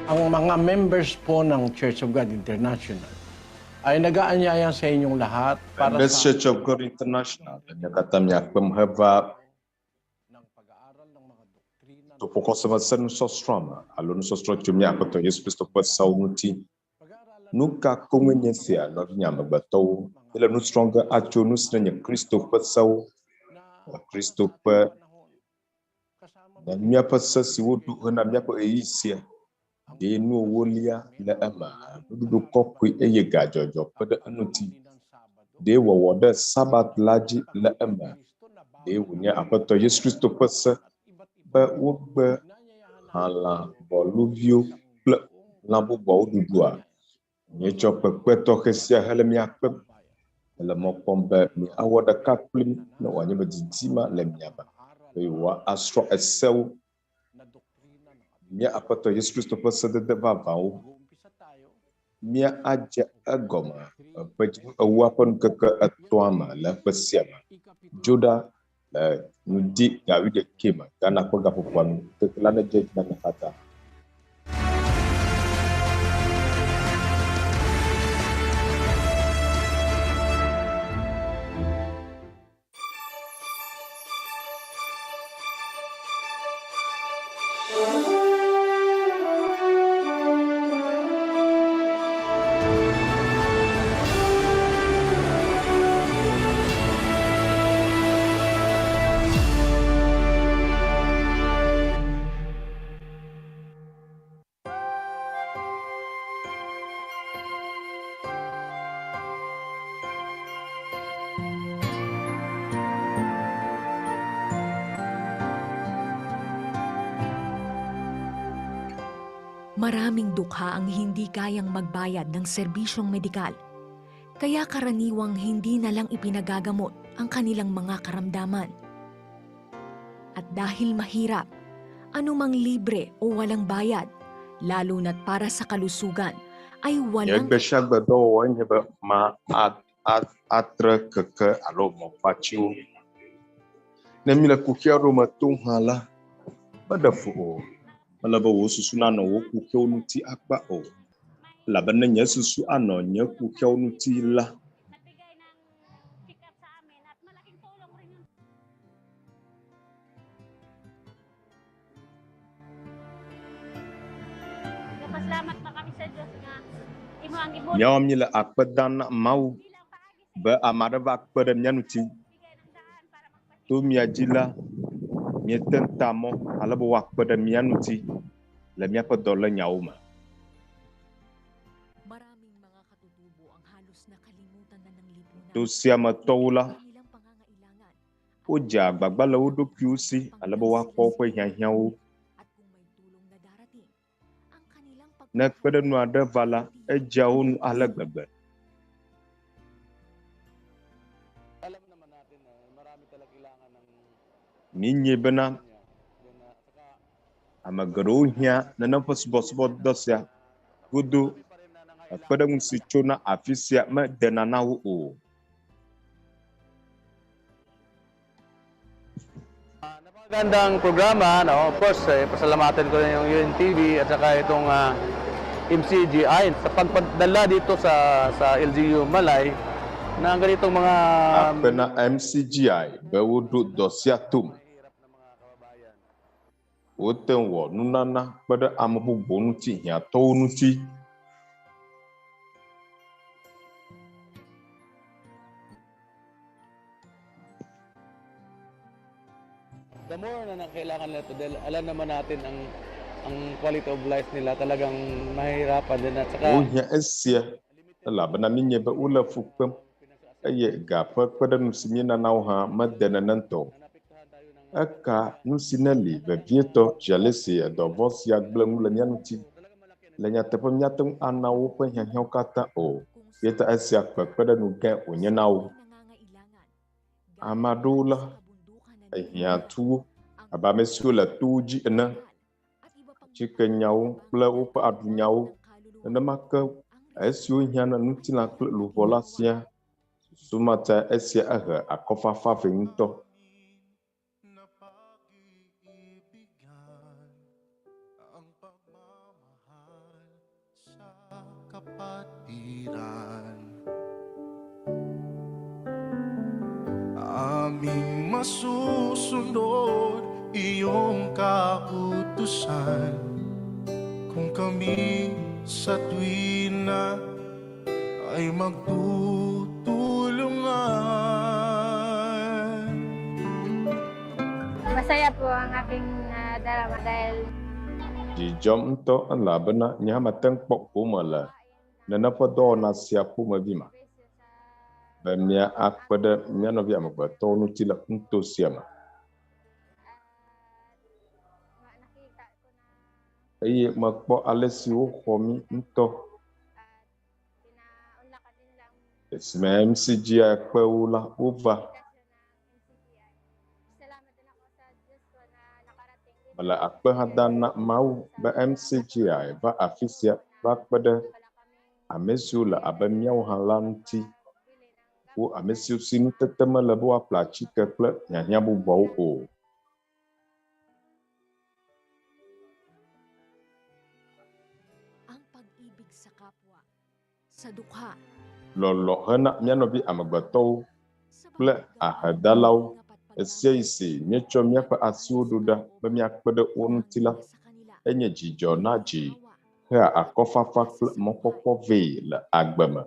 ang mga members po ng Church of God International ay nag-aanyaya sa inyong lahat para Members sa Church of God International dan kata miaƒe heva ng pag-aaral ng mga doktrina to xɔseme se nusɔsrɔ alo nusɔsrɔ tso miaƒe Tɔ Yesu Kristo ƒe sewo ŋuti. Nu ka koe nye sia nɔvinye amegbetɔwo ele nusrɔ̃ ge atso nu si nye Kristo ƒe sewo, Kristo ƒe miaƒe se si woɖo hena miaƒe ɣeyiɣi sia. Ɖe nu ewolia le eme, nuɖuɖu kɔkɔe eye gadzɔdzɔ ƒe ɖe eŋuti. Ɖe wɔwɔ ɖe Sabat la dzi le eme. Ɖe wònye Aƒetɔ Yesu Kristo ƒe se be wogbe halã, bɔluviwo kple lã bubuawo ɖuɖua. Mietsɔ kpekpe tɔxɛ sia hele miakpem. Ele mɔ kpɔm be miawɔ ɖeka kplim ne wòanye be didima le miame be yewoasrɔ̃ esewo. Mia Aƒetɔ Yesu Kristo ƒe sedede vavãwo. Mia adze egɔme ƒe dzinu ewoa ƒe ŋkeke etɔ̃a me le ƒe sia me. Dzo ɖa le ŋdi ga 11 me Ghana ƒe gaƒoƒoa nu keke la nedze edzi na mi katã. Maraming dukha ang hindi kayang magbayad ng serbisyong medikal. Kaya karaniwang hindi na lang ipinagagamot ang kanilang mga karamdaman. At dahil mahirap, anumang libre o walang bayad, lalo na't para sa kalusugan, ay walang... Yegbesiagbedowo nye be ma atre keke alo mɔkpatsiwo. Ne mi le kuxia ɖo me tom hã la, meɖe fu o. Mele be wò susu nanɔ wò kuxiawo ŋuti akpa o. Elabena nye susu anɔ nye kuxiawo ŋuti la. Miawo mi le akpe dam na Mawu be ame aɖe va kpe ɖe mia ŋuti. To mia dzi la, miete ta mɔ ale be woakpe ɖe mia ŋuti le miaƒe dɔlényawo me. To sia me tɔwo la, wodze agbagba le wo ɖokuiwo si ale be woakpɔ woƒe hiahiãwo. Ne kpeɖenu aɖe va la, edzea wo nu ale gbegbe. Minye bena ame geɖewo hiã nenem ƒe subɔsubɔdɔ sia godo kpeɖeŋu si tsona afi sia medena na wo o. Gandang programa, no? Of course, pasalamatan ko rin yung UNTV at saka itong MCGI sa pagpadala dito sa LGU Malay na ganitong mga apena MCGI be woɖo dɔ sia tome. Wote wɔ nunana kpe ɖe ame bubuwo ŋuti, hiãtɔwo ŋuti. The more na kailangan nila ito dahil alam naman natin ang quality of life nila talagang mahirapan din at saka Wohia esia elabena minye be wole fu kpem eye ga ƒe kpeɖenu si mienana wo hã mede nenem tɔ. Eka nu si ne li vevietɔ dzele si edɔvɔ sia gblẽ ŋu le mia ŋuti. Le nyateƒe míate ŋu ana woƒe hiahiãwo katã o. Yeta esia kpeɖenu gã wònye na wo. Ame aɖewo la, ehiã tu wo abe ame siwo le towo dzi ene. Tsike nyawo kple woƒe aɖunyawo nenema ke esiwo hiã na ŋutilã kple luʋɔ la sia. Sumata esia ehe akɔfafa vɛ ŋutɔ. kapatiran. Aming masusunod iyong kautusan kung kami sa tuwina ay magtutulungan. Masaya po ang aking darama dahil Di jom to an labana nyama teng pok pumala. Nana podo na sia puma bima. Ba mia akpada mia no bia magba to no tila unto siama. nakita ko na Ay magpo alesio homi unto. pinaunlakan din lang Esme MCGI kpaula uva. salamat din ako sa Diyos ko na nakarating dito. Bala akpa hadan na mau ba MCGI ba afisia ba pada amesu la abamiau halanti. O amesu sinu tetema lebo aplachi kple nyanya bubau o. Ang pag-ibig sa kapwa, sa dukha, Lolo hana mianobi amagbatou sa kple bawat ahadalau gawin at esiaisi miacho miaƒe asiwo ɖo ɖa be miakpe ɖe wo ŋuti la sa kanila. enye dzidzɔ na dzi hea akɔfafa kple mɔkpɔkpɔ vɛ le agbe me.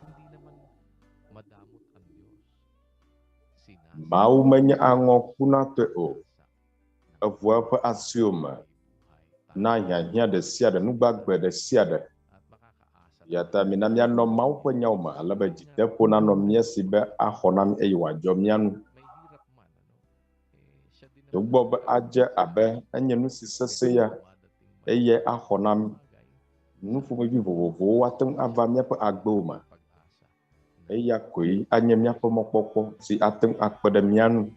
Hindi naman madamot ang Diyos. Mawu menye aŋɔ kuna tɔe o. Eʋu eƒe asiwo me na hiahiã ɖe sia ɖe nugbagbe ɖe sia ɖe. Yata mina mianɔ Mawu ƒe nyawo me ale be dzideƒo nanɔ mía si be axɔ na mi eye wòadzɔ mía nu. Togbɔ be adze abe enye nu si sesẽ ya eye axɔ na mi. Nu ƒomevi vovovowo woate ŋu ava míaƒe agbewo me. Eya koe anye míaƒe mɔkpɔkpɔ si ate ŋu akpe ɖe mía nu.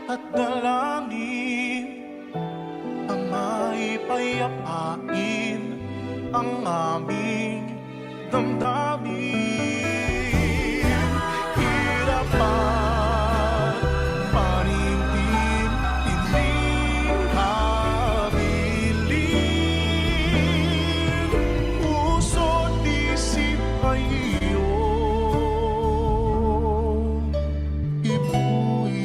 At dalangin ang maipayapain ang aming damdamin. Hirapan, panindim, ining habilin, puso't isip ay iyong ibuin.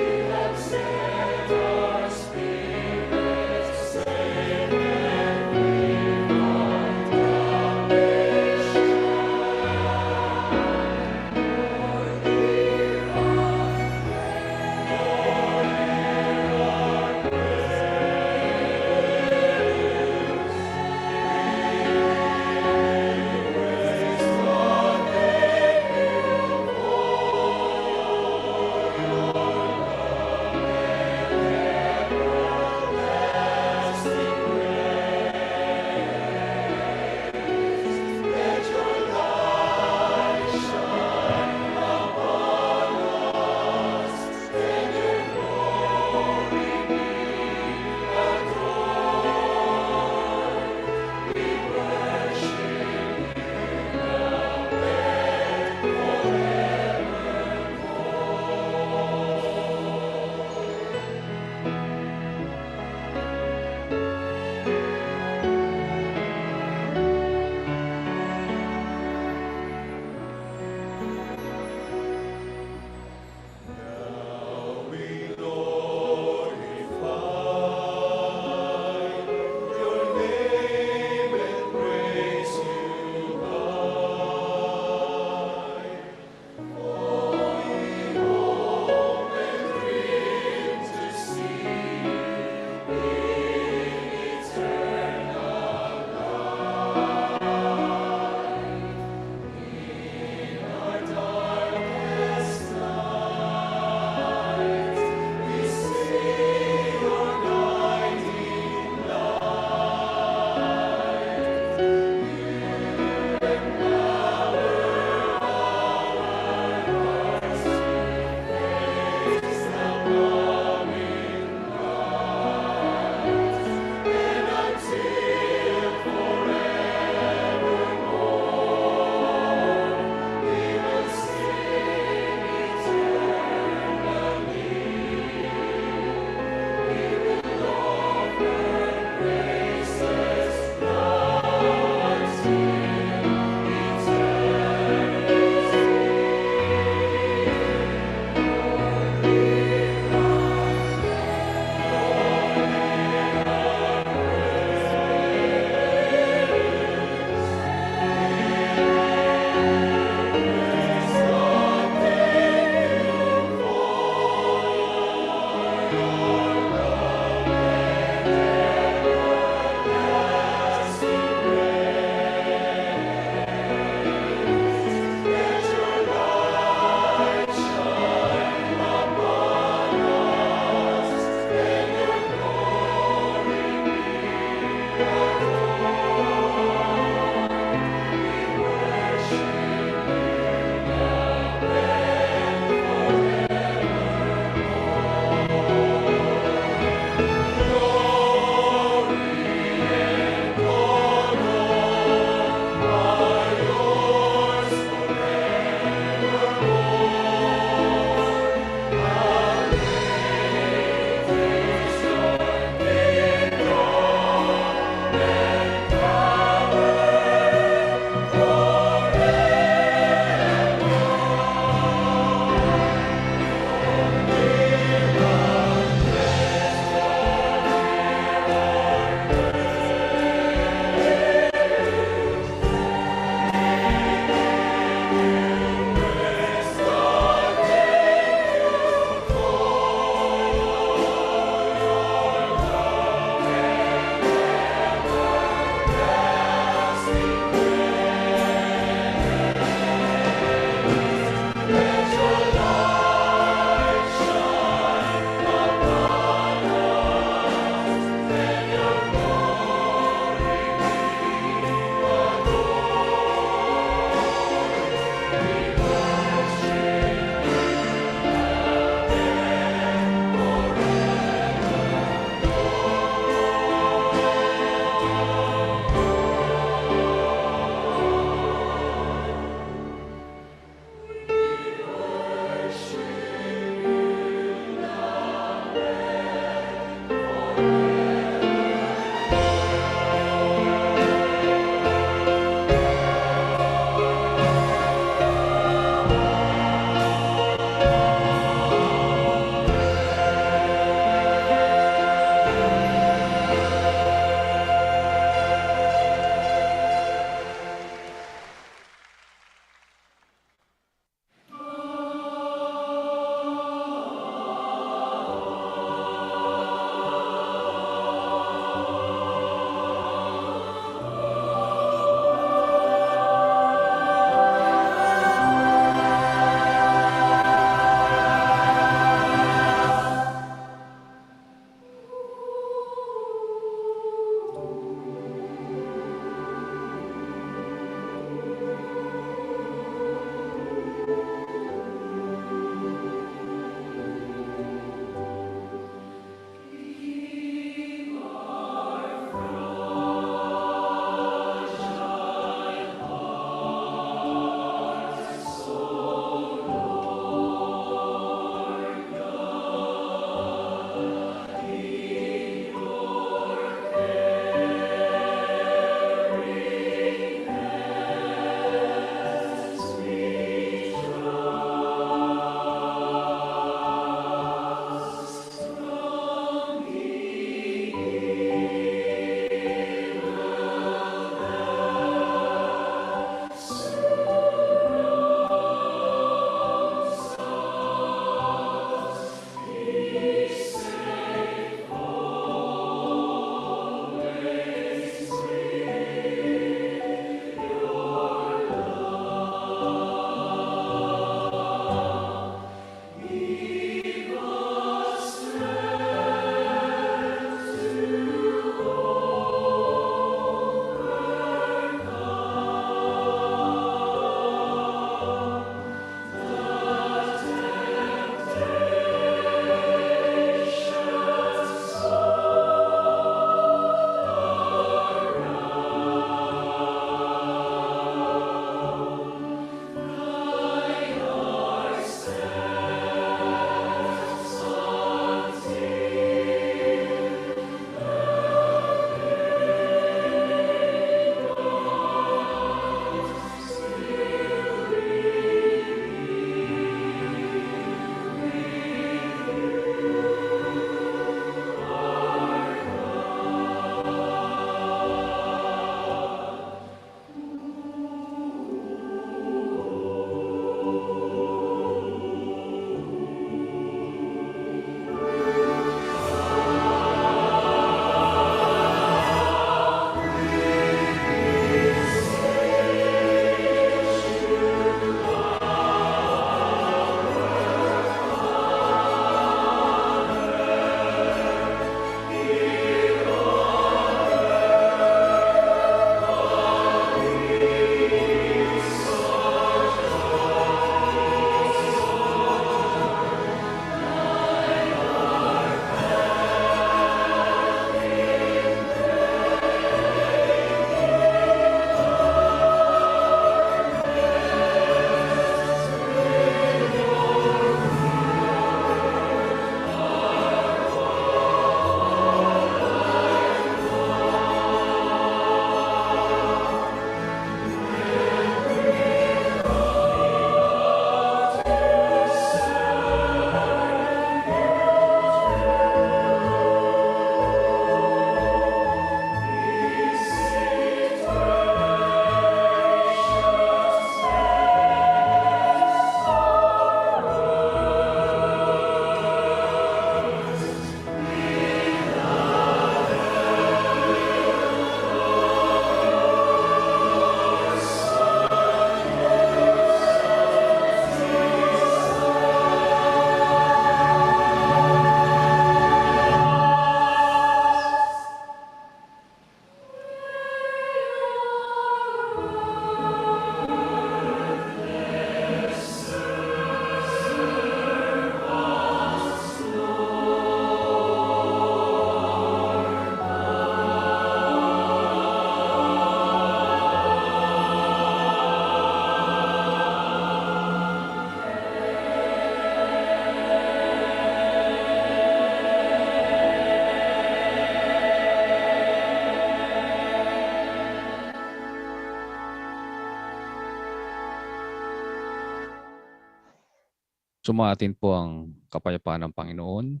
Sumatin po ang kapayapaan ng Panginoon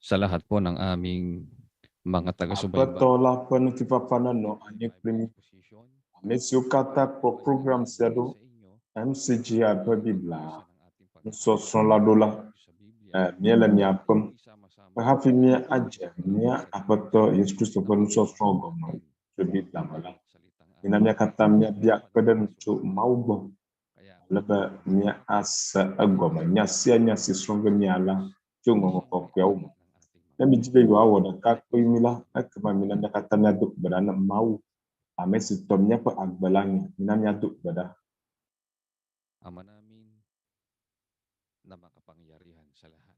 sa lahat po ng aming mga taga-subaybay. Apatola penutipapanan no anye primi. Mesio kata pro program sedo MCGI Biblia nusɔsrɔ la ɖo la míele miaƒe hafi mía adze mía Aƒetɔ Yesu Kristo ƒe nusɔsrɔ gɔme tso Biblia me la. Mina mía katã míabia kpeɖeŋu tso Mawu gbɔ ale be míase egɔme nya sia nya si srɔ̃ ge míala tso ŋɔŋlɔ kɔkɔeawo me. Ne mi dzi be yewoawɔ ɖeka kpli mí la, ekema mina mía katã míado gbe ɖa na Mawu ame si tɔ míaƒe agbe la nya. Mina míado gbe ɖa. Ama namin na makapangyarihan sa lahat.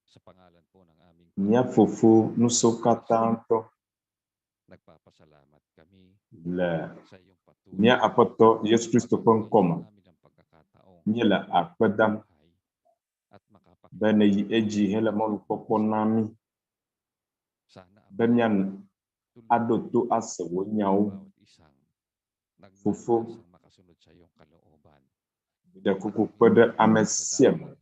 Sa pangalan po ng aming Mía Fofo nusɔ katã ŋutɔ nagpapasalamat kami le sa iyong patuloy mía Aƒetɔ Yesu Kristo ƒe ŋkɔ me. namin ang pagkakataong Míele akpe dam at makapag be neyi edzi hele mɔnukpɔkpɔ na mí sana be míaɖo to ase wò nyawo. bawat isang Fofo, nagnanasang makasunod sa iyong kalooban. ɖe kuku kpe ɖe ame sia me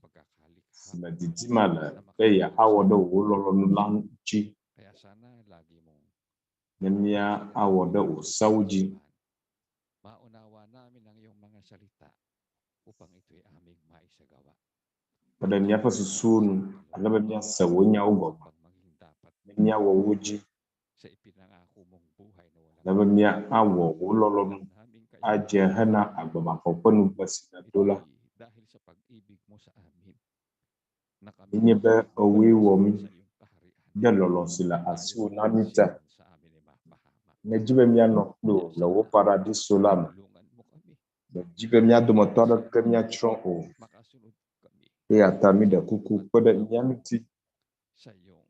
si me didima le be yeawɔ ɖe wò lɔlɔ̃nu la ŋuti Kaya sana lagi mong ne míawɔ ɖe wò sewo dzi. maunawa namin ang iyong mga salita upang ito'y aming maisagawa. Kpe ɖe míaƒe susuwo nu ale be míase wò nyawo gɔme Upang maging dapat ne míawɔ wo dzi sa ipinangako mong buhay na walang ale be míawɔ wò lɔlɔ̃nu namin adze hena agbemafɔ ƒe nugbe si nèdo la. ito'y dahil sa pag-ibig mo sa amin na kami Menye be ewoe wɔ mí sa iyong kaharian. ɖe lɔlɔ̃ si le asiwò na mí te. Sa amin ay mapahama. Medzi be míanɔ kpli wò le wò paradiso la me. Tulungan mo kami. Medzi be mía dometɔ aɖeke míatsrɔ̃ o. Makasunod kami Eya ta míɖe kuku kpe ɖe mía ŋuti sa iyong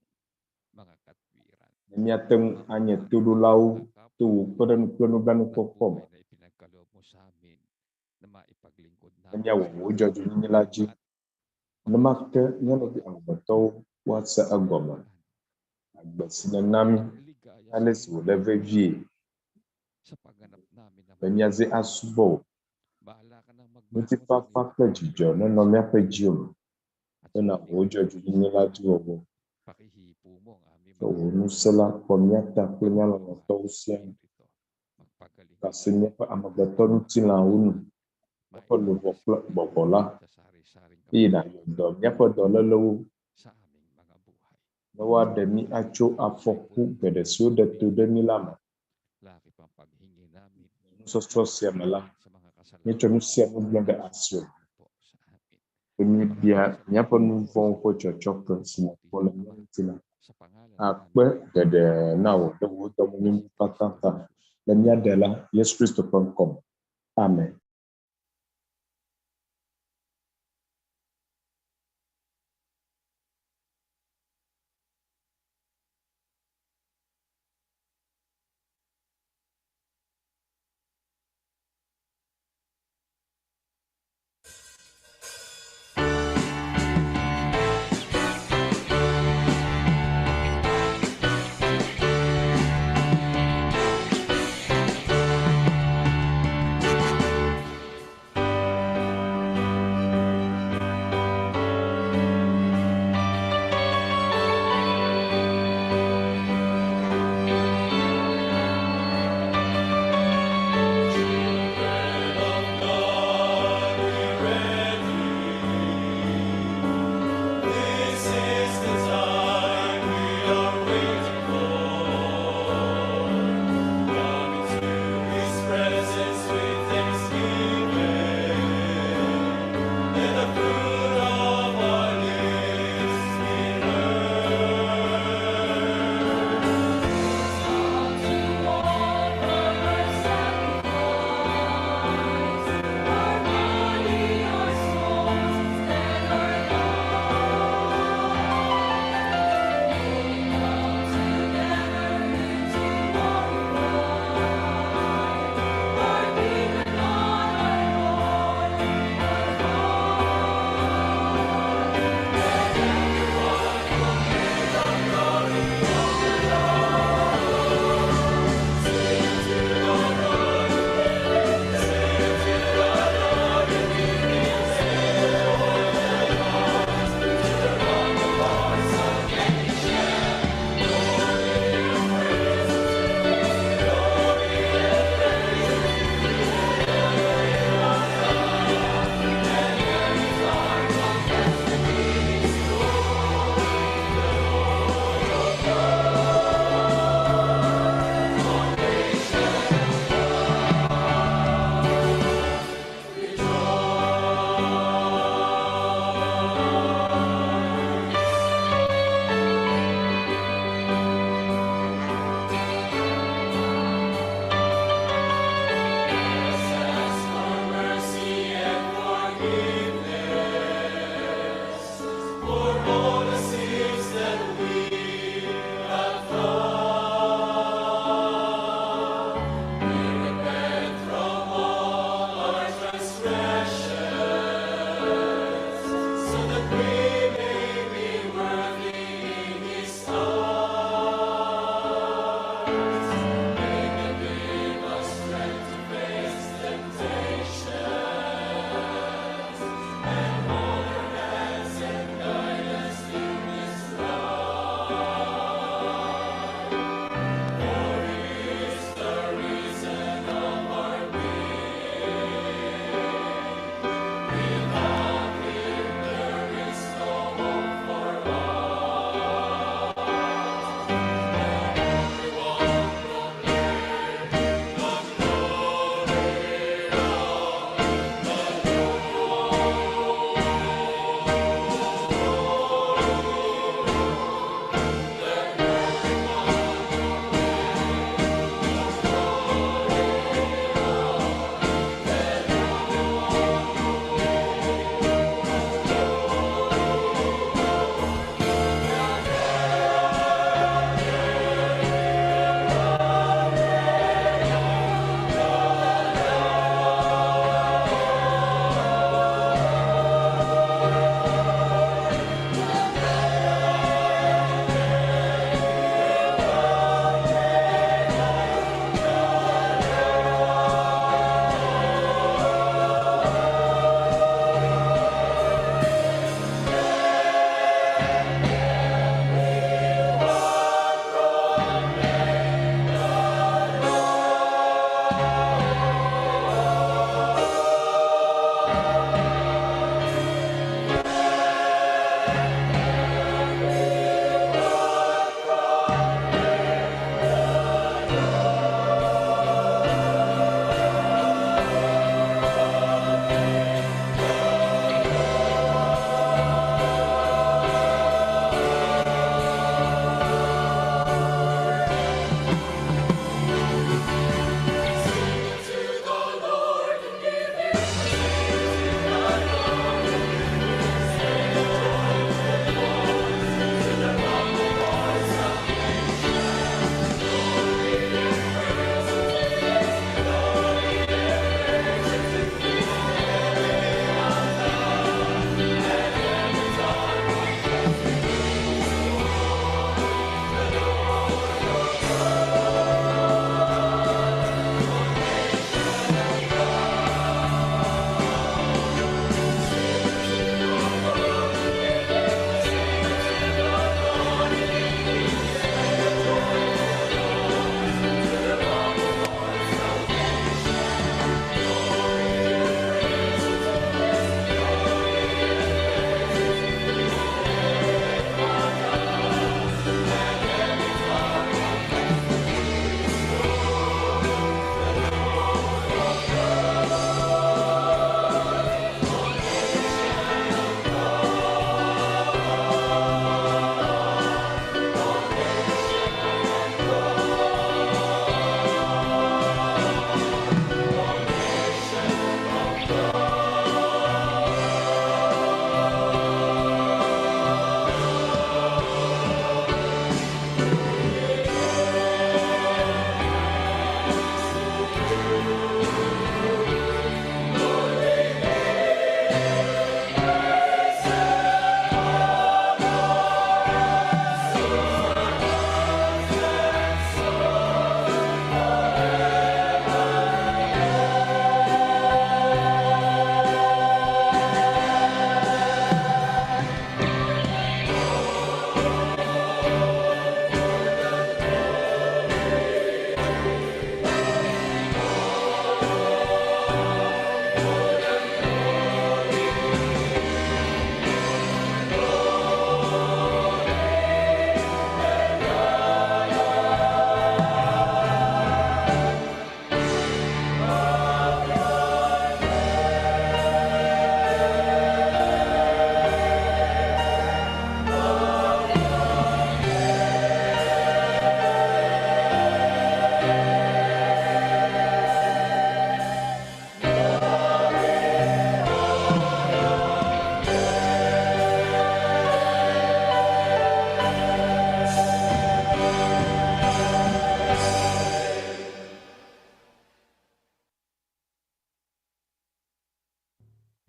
mga katwiran. ne míate ŋu anye toɖolawo to wò kpeɖeŋu kple nublanuikpɔkpɔ me. Na ipinagkaloob mo sa amin na maipaglingkod Ne namin míawɔ wò dzɔdzɔenyenye la dzi. Ne make míanɔvi amegbetɔwo woase egɔme. Agbe si nèna mí ligaya ale si wòle vevie sa pagganap namin na be míaze asubɔ wò. bahala ka nang magbangon Ŋutifafa kple dzidzɔ nenɔ míaƒe dziwo me hena wò dzɔdzɔenyenye la dzi wɔwɔ. pakihipo mo ang aming Ke wò ŋusẽ la xɔ mía ta kple mía lɔlɔ̃tɔwo siaa. magpagaling Gase míaƒe amegbetɔ ŋutilãwo nu. Míaƒe luʋɔ kple gbɔgbɔ la sa sari-saring eye nàyɔ dɔ míaƒe dɔlélewo sa aming mga buhay. ne woaɖe mí atso afɔku geɖe siwo ɖe to ɖe mí la me. Laki pang paghingi namin Nusɔsrɔ̃ sia me la, sa mga kasalanan míetsɔ nu sia nu gblẽ ɖe asiwò po sa amin. be míebia míaƒe nu vɔ̃wo ƒe tsɔtsɔke si nèkpɔ le mía ŋuti la. Sa pangalan Akpe geɖe na wò ɖe wò dɔmenyonu katã ta le mía Ɖela Yesu Kristo ƒe ŋkɔ me. Amen.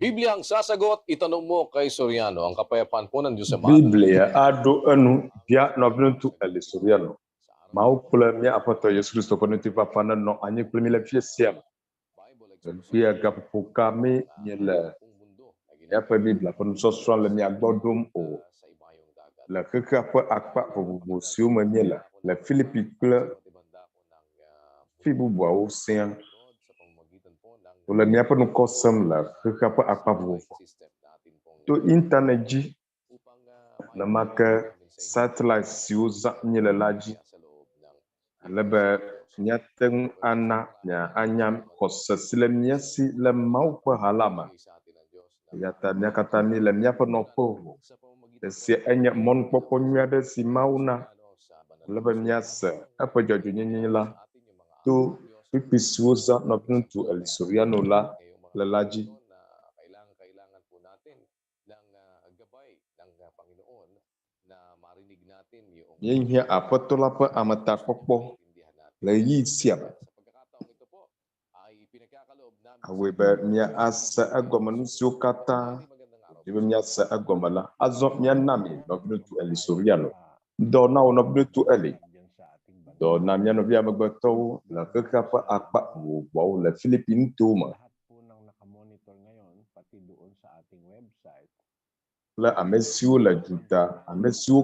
Biblia ang sasagot, itanong mo kay Soriano, ang kapayapaan po ng Diyos Ama. Biblia ado anu bia Nɔviŋutsu Eli Soriano. Mau kple mia aƒetɔ Yesu Kristo ƒe ŋutifafã nenɔ anyi kple mi le fie sia me. Fia gaƒoƒo ka mi nye le miaƒe Biblia ƒe nusɔsrɔ le mia gbɔ ɖom o. Le xexea ƒe akpa vovovo siwo me mi le Filipi kple fi bubuawo sia. Wole miaƒe nukɔ sem le xexea ƒe akpa vovovo. To internet dzi, nemake satellite siwo zã mi le la dzi. Alebe miate ŋu ana anya xɔse si le mia si le Mawu ƒe ha la me. Yata mia katã mi le miaƒe nɔƒe o. Esia enye mɔnukpɔkpɔ nyui aɖe si Mawu na. Alebe miase eƒe dzɔdzɔenyenye la to kpikpi siwo zã Nɔviŋutsu Eli Soriano la le la dzi. Míehiã Aƒetɔ la ƒe ametakpɔkpɔ le ɣi sia me. Awoe be mia ase egɔme nu siwo katã be miase egɔme la. Azɔ miana mi Nɔviŋutsu Eli Soriano. Dɔ na wo Nɔviŋutsu Eli. Dɔ na mia nɔvia amegbetɔwo le xexea ƒe akpa vovovoawo le Filipi nuto me. Kple ame siwo le Juda, ame siwo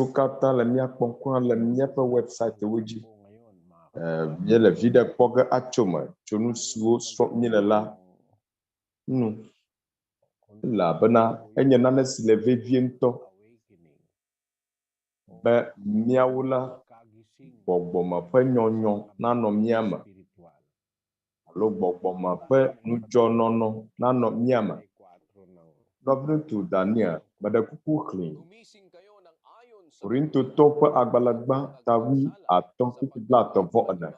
katã le miakpɔm kura le miaƒe website wo dzi. Mie le vi ɖe kpɔ ge atso me tso nu siwo srɔ̃ mi le la nu. Elabena enye nane si le vevie ŋutɔ be miawo la gbɔgbɔme ƒe nyɔnyɔ nanɔ mia me. Alo gbɔgbɔme ƒe nudzɔnɔnɔ nanɔ mia me. Nɔviŋutsu Daniel, meɖe kuku xlĩ. Korintotɔ ƒe agbalẽgbã tawi 5:34.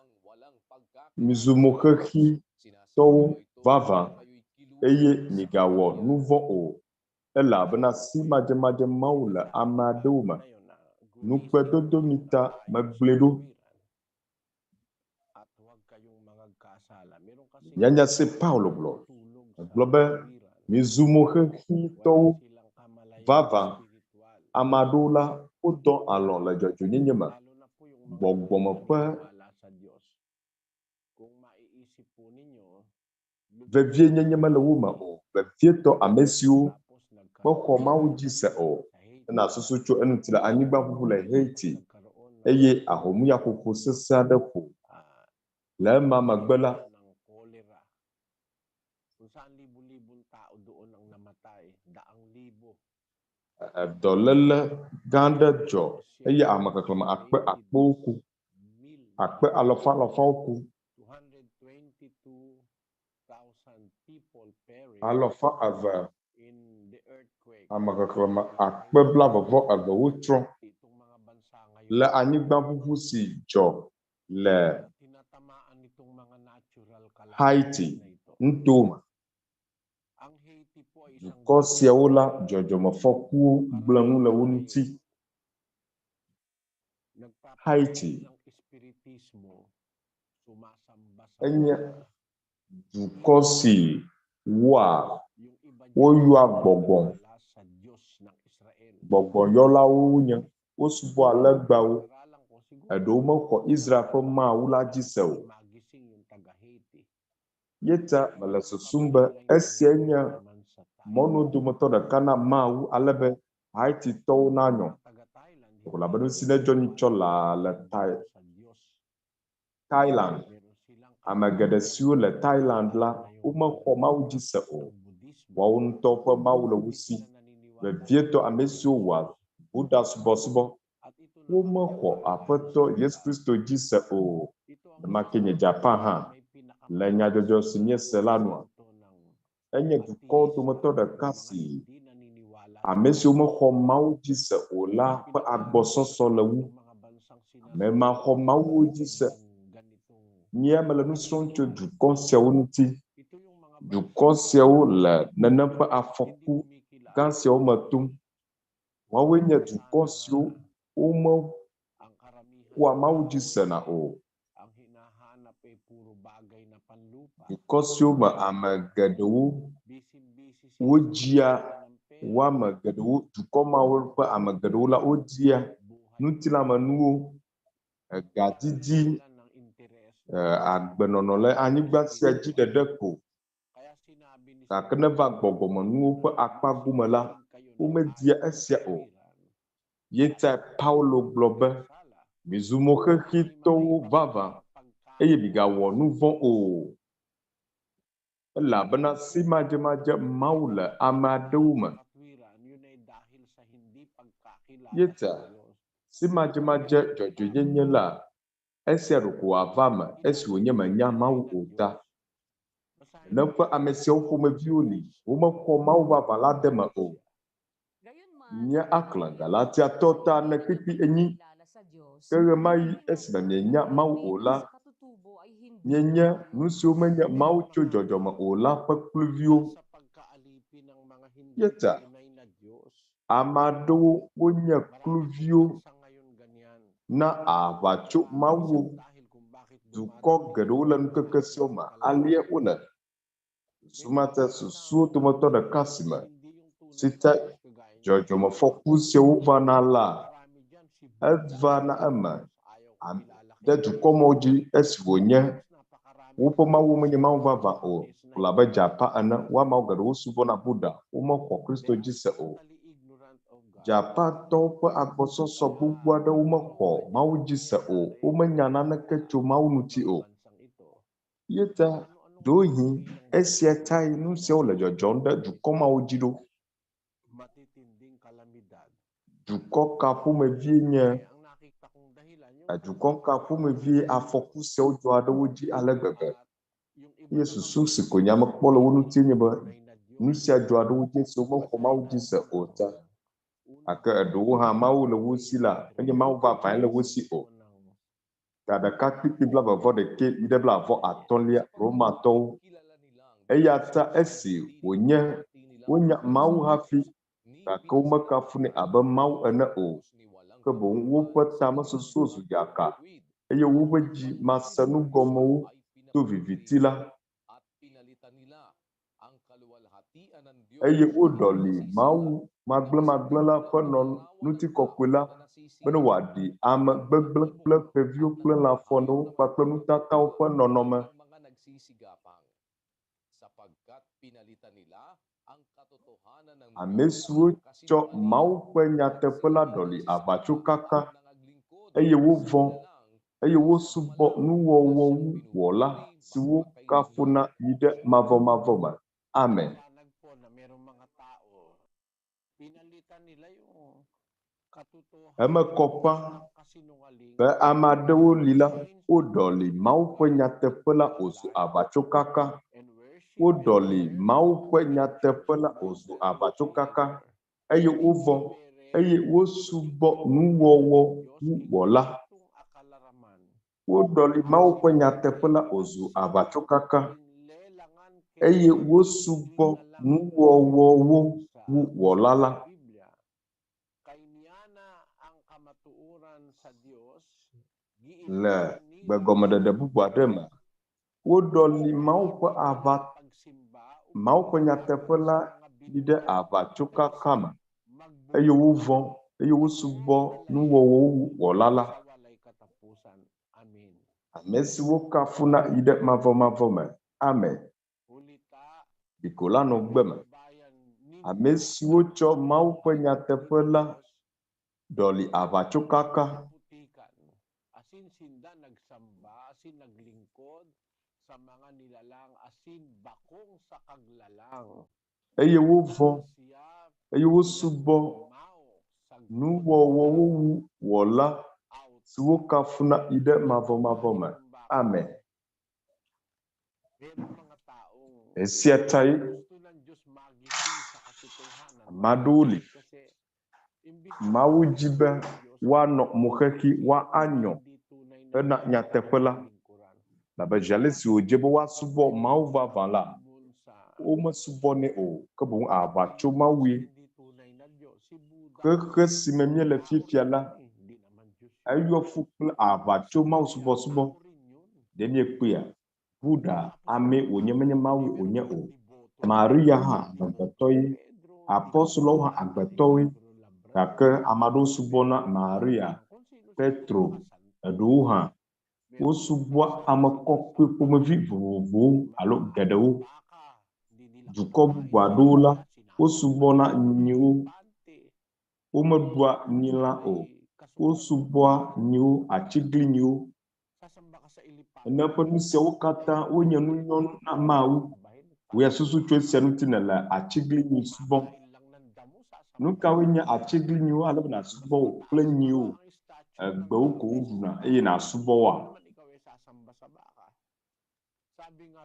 Mizu moxexitɔwo vavã eye migawɔ nu vɔ̃ o. Elabena si madzemadze Mawu le ame aɖewo me. Nukpedodo mi ta megblẽ ɖo. Nyanya se Paulo gblɔ. Egblɔ be mizu moxexitɔwo vavã. Ame aɖewo la wodɔ alɔ le dzɔdzɔenyenye me. Gbɔgbɔme ƒe vevie nyenye mele wo me o. Vevietɔ ame siwo mexɔ Mawu dzi se o. Ena susu tso eŋuti le anyigba ʋuʋu le Haiti. Eye ahomuya ƒoƒo sesẽ aɖe ƒo. Le ema megbe la, dɔléle gã aɖe dzɔ eye ame xexlẽme akpewo ku. Akpe alɔfawo ku. 200,000 ame xexlẽme 22,000 wotsrɔ̃ le anyigba ʋuʋu si dzɔ le Haiti nuto me. Dukɔ siawo la dzɔdzɔmefɔkuwo gblẽ ŋu le wo ŋuti. Haiti enye dukɔ si woyɔa gbɔgbɔyɔlawo nye. Wosubɔ legbawo. Eɖewo mexɔ Israel ƒe Mawu la dzi se o. Yeta mele susum be esia nye mɔnu dometɔ ɖeka na Mawu alebe Haititɔwo nanyɔ. Elabena si nedzɔ nyutsɔ laa le Thailand. Ame geɖe siwo le Thailand la womexɔ Mawu dzi se o. Woawo ŋutɔ ƒe Mawu le wo si. Vevietɔ ame siwo wɔa Buddha subɔsubɔ. Womexɔ Aƒetɔ Yesu Kristo dzi se o. Nemake nye Japan hã le nyadzɔdzɔ si miese la nua. Enye dukɔ dometɔ ɖeka si ame siwo mexɔ Mawu dzi se o la ƒe agbɔsɔsɔ le wu. Ame ma xɔ Mawu dzi se. Mía me le nu srɔ̃m tso dukɔ siawo ŋuti. Dukɔ siawo le nenem ƒe afɔku gã siawo me tom. Woawoe nye dukɔ siwo womexɔa Mawu dzi sena o. dukɔ siwo me ame geɖewo wodzia woame geɖewo dukɔ mawo ƒe ame geɖewo la wodzia nutilamenuwo, gadidi, agbenɔnɔ le anyigba sia dzi ɖeɖe ko, gake neva gbɔgbɔmenuwo ƒe akpa gome la womedia esia o. Yeta Paulo gblɔ be mizu moxexitɔwo vavã eye migawɔ nu vɔ̃ o, elabena si madzemadze Mawu le ame aɖewo me. Yeta si madzemadze dzɔdzɔenyenye la esia ɖeko wòava me esi wònye menya Mawu o ta. Neƒe ame siawo ƒomeviwo li, womexɔ Mawu vavã la de me o. Nye akhlẽ Galatiatɔ ta ne kpekpe enyi, ke ɣe ma ɣi esime mienya Mawu o la, mienye nu siwo menye Mawu tso dzɔdzɔme o la ƒe kluviwo. Yeta ame aɖewo wonye kluviwo na aʋatso Mawuwo. Dukɔ geɖewo le nukeke siwo me alie wole. Sumate susuwo dometɔ ɖeka si me si te dzɔdzɔmefɔku siawo vana la, eva na eme ɖe dukɔmewo dzi esi wònye woƒe Mawu menye Mawu vavã o, labe Dzapa ene, woamewo geɖewo subɔna Buddha, womexɔ Kristo dzi se o. Dzapatɔwo ƒe agbɔsɔsɔ gbogbo aɖewo mexɔ Mawu dzi se o, womenya naneke tso Mawu ŋuti o. Yeta ɖohi esia tae nu siawo le dzɔdzɔm ɖe dukɔ mawo dzi ɖo. Dukɔ ka ƒomevie nye dukɔ ka ƒomevie afɔku siawo dzɔ aɖewo dzi ale gbegbe. Ye susu si ko nyame kpɔ le wo ŋuti nye be nu sia dzɔ aɖewo dzi siwo mexɔ Mawu dzi se o ta. Gake eɖewo hã Mawu le wo si la, menye Mawu vavãe le wo si o. Ta ɖeka kpikpi blaeve-vɔ-ɖekɛ yi ɖe blaeve-vɔ-atɔ̃lia Romatɔwo. Eya ta esi wònye wonya Mawu hafi, gake womekafunɛ abe Mawu ene o, ke boŋ woƒe tamesusuwo zu dzaka eye woƒe dzi mase nugɔmewo to viviti la. Eye woɖɔli Mawu magblẽmagblẽ la ƒe ŋutikɔkɔe la bena wòaɖi ame gbegblẽ kple xeviwo kple lãfɔnuwo kpakple nutatawo ƒe nɔnɔme. Ame siwo tsɔ Mawu ƒe nyateƒe la ɖɔli aʋatsokaka eye wovɔ̃ eye wosubɔ nuwɔwɔ wu wɔla siwo kafuna yi ɖe mavɔmavɔ me. Amen. Emekɔ ƒã be ame aɖewo li la, woɖɔli Mawu ƒe nyateƒe la wòzu aʋatsokaka. Woɖɔli Mawu ƒe nyateƒe la wòzu aʋatsokaka eye wovɔ̃ eye wosubɔ nuwɔwɔ wu wɔla. Woɖɔli Mawu ƒe nyateƒe la wòzu aʋatsokaka eye wosubɔ nuwɔwɔwo wu wɔla la. Le gbegɔmeɖeɖe bubu aɖe me, woɖɔli Mawu ƒe nyateƒe la yi ɖe aʋatsokaka me eye wovɔ̃ eye wosubɔ nuwɔwɔwo wu wɔla la. Ame siwo kafuna yi ɖe mavɔmavɔ me. Amen. Biko la nɔ gbe me. Ame siwo tsɔ Mawu ƒe nyateƒe la ɖɔli aʋatsokaka. Eye wovɔ̃ eye wosubɔ nuwɔwɔwo wu wɔla siwo kafuna yi ɖe mavɔmavɔ me. Amen. Esia tae ame aɖewo li. Mawu dzi be woanɔ moxexi woanyɔ hena nyateƒe la. Labe zãle si wòdze be woasubɔ Mawu vavã la, womesubɔnɛ o, ke boŋ aʋatso Mawue. Xexe si me míele fifia la, eyɔ fu kple aʋatso Mawu subɔsubɔ. Ɖe miekpea, Buddha ame wonye menye mawu wonye o. Maria ha agbetɔe, apostolo ha agbetɔe, gake amado subɔna Maria, Petro, eɖewo ha wosubɔa ame kɔkɔe ƒomevi vovovowo alo geɖewo. Dukɔ bubu aɖewo la wosubɔna nyiwo, womeɖua nyilã o, wosubɔa nyiwo, atiglinyiwo. Ene ƒe nu siawo katã wonye nu nyɔnu na Mawu. Woya susu tso esia ŋuti le atiglinyi subɔ. Nu kawoe nye atiglinyiwo ale be nasubɔ wo kple nyiwo? Egbewo ko woɖuna eye nasubɔ woa?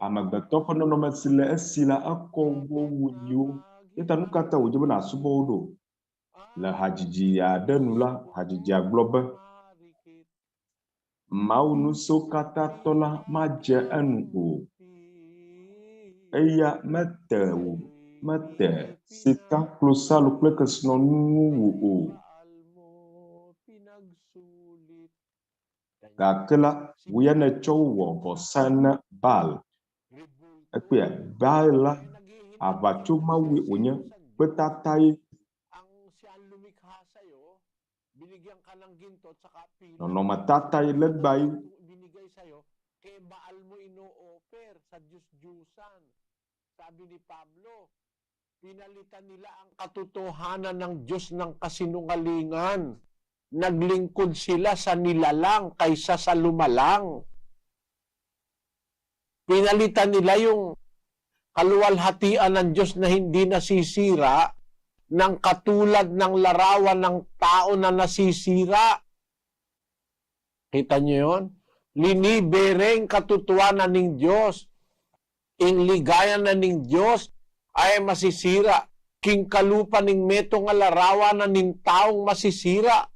Amegbetɔ ƒe nɔnɔme si le esi la ekɔ wo wu nyiwo. Eta nu katã wòdze be nasubɔ wo ɖo. Le hadzidzi aɖe nu la, hadzidzia gblɔ be Mawu nu siwo katã tɔ la madze enu o. Eya mete sika, klosalo kple kesinɔnuwo wo o. Gake la, woya netsɔ wo wɔ vɔsa na Baal. Ekpea Baal la aʋatsomawoe wònye, kpetatae. Nɔnɔmetatae legbae. Pinalitan nila ang katotohanan ng Diyos ng kasinungalingan. Naglingkod sila sa nilalang kaysa sa lumalang. Pinalitan nila yung kaluwalhatian ng Diyos na hindi nasisira ng katulad ng larawan ng tao na nasisira. Kita niyo yun? Linibereng katotohanan ng Diyos. Inligayan na ng Diyos ay masisira. King kalupa ning meto nga larawan na ning taong masisira.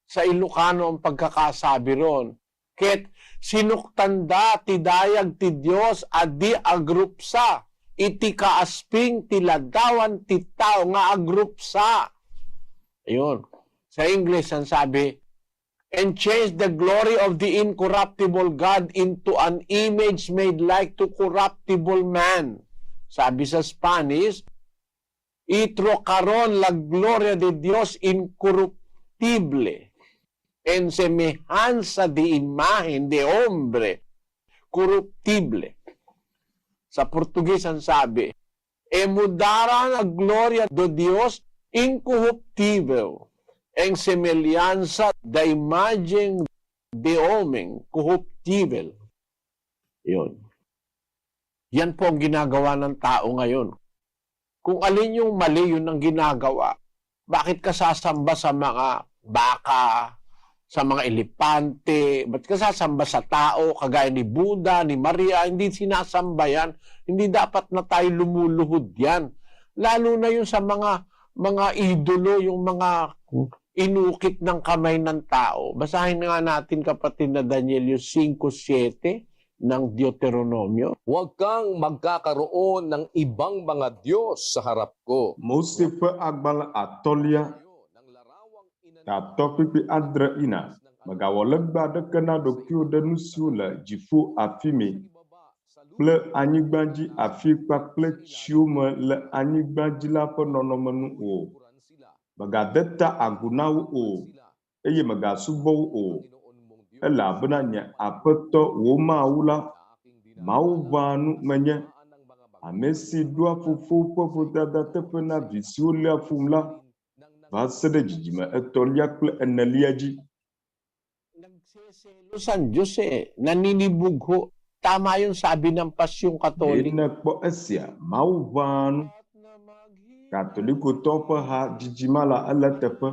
Sa Ilocano ang pagkakasabi ron. Ket sinuktanda ti dayag ti Dios adi agrupsa. Iti kaasping ti ladawan ti tao nga agrupsa. Ayun. Sa English ang sabi, and change the glory of the incorruptible God into an image made like to corruptible man. Sabi sa Spanish, y trocaron la gloria de Dios incorruptible en semejanza de imagen de hombre corruptible. Sa Portuguese ang sabi, e mudaran a gloria de Dios incorruptible en semelhanza da imagen de homem corruptible. Yun. Yan po ang ginagawa ng tao ngayon. Kung alin yung mali, yun ang ginagawa. Bakit ka sasamba sa mga baka, sa mga elepante? Ba't ka sasamba sa tao, kagaya ni Buddha, ni Maria? Hindi sinasamba yan. Hindi dapat na tayo lumuluhod yan. Lalo na yung sa mga idolo, yung mga inukit ng kamay ng tao. Basahin nga natin, kapatid na Daniel, yung 5:7 ng Deuteronomio. Huwag kang magkakaroon ng ibang mga Diyos sa harap ko. Mose pe agbala atolia katopipi adre ina magawolegba de kena dokio de nusiwo le dziƒo afime kple anyigbaji afi kpakple tsiwo me le anyigbaji la ƒe nɔnɔme nu o. Megade ta agu na wo o, eye megasubɔ wo o. Elabena nye Aƒetɔ wo Mawu la, Mawu ʋãnu menye, ame si ɖoa fofowo ƒe vodada teƒe na vi siwo léa fum la, va se ɖe dzidzime etɔ̃lia kple enelia dzi. San Diyos naninibugho. Tama yung sabi ng Pasyong Katolik. Nekpɔ esia, Mawu ʋãnu. Katolikotɔwo ƒe ha dzidzima la ele teƒe.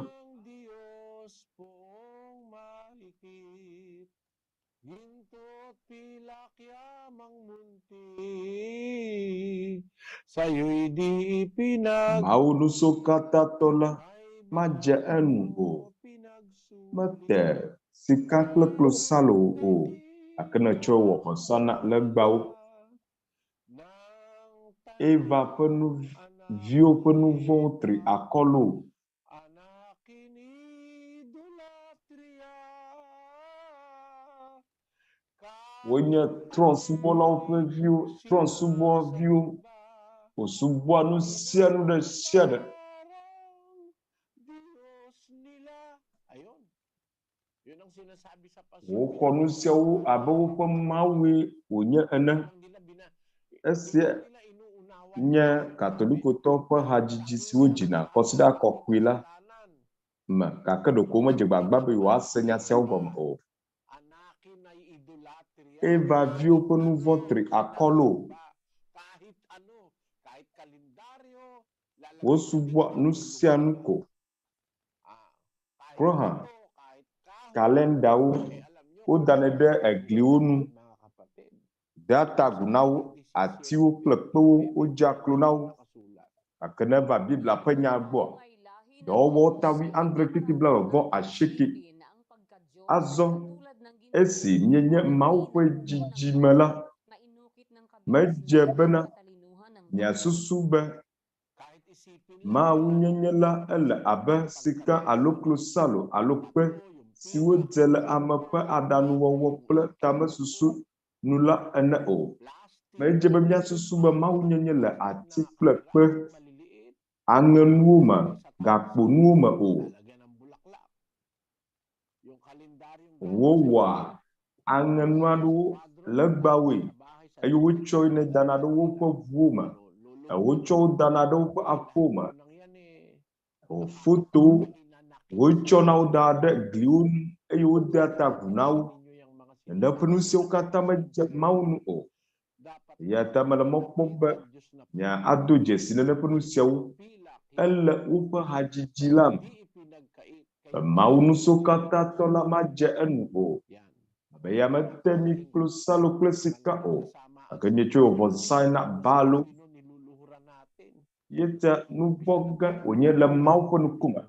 Mawu nu siwo katã tɔ la madze enu o. Mete sika kple klosalo o. Gake netsɔ wɔ vɔsa na legbawo. Eva ƒe viwo ƒe nu vɔ̃wo tri akɔlo. wonye trɔ̃subɔlawo ƒe viwo, trɔ̃subɔviwo, wosubɔa nu sia nu ɖe sia ɖe. Wokɔ nu siawo abe woƒe mawue wonye ene. Esia nye katolikotɔwo ƒe hadzidzi siwo dzina kɔsiɖa kɔkɔe la me, gake ɖeko medze gbagba be yewoase nya siawo gɔme o. Eva viwo ƒe nu vɔ̃ tri akɔlo. Wosubɔa nu sia nu ko. Kuro hã, kalendawo wodanɛ ɖe egliwo nu. De atagu na wo, atiwo kple kpewo wodze aklo na wo. Gake ne va Biblia ƒe nya gbɔa, dɔwɔwɔ tawi 129. Azɔ esi mienye Mawu ƒe dzidzime la, medze bena miasusu be Mawu nyenye la ele abe sika alo klosalo alo kpe siwo dze le ame ƒe aɖaŋuwɔwɔ kple tamesusu nu la ene o. Medze be miasusu be Mawu nyenye le ati kple kpe, aŋenuwo me, gakponuwo me o. Wowɔa aŋenu aɖewo legbawoe eye wotsɔe ne dana ɖe woƒe ʋuwo me. Wotsɔwo dana ɖe woƒe aƒewo me. Fotowo wotsɔna wo da ɖe gliwo nu eye wodea tagu na wo. Nene ƒe nu siawo katã medze Mawu nu o. Ya ta mele mɔ kpɔm be ado dzesi nene ƒe nu siawo ele woƒe hadzidzi la me. Mawu nu siwo katã tɔ la madze enu o. Abe ya mete mi klosalo kple sika o. Gake mietsɔe wɔ vɔsae na Baalo. Yeta nu vɔ̃ gã wònye le Mawu ƒe ŋkume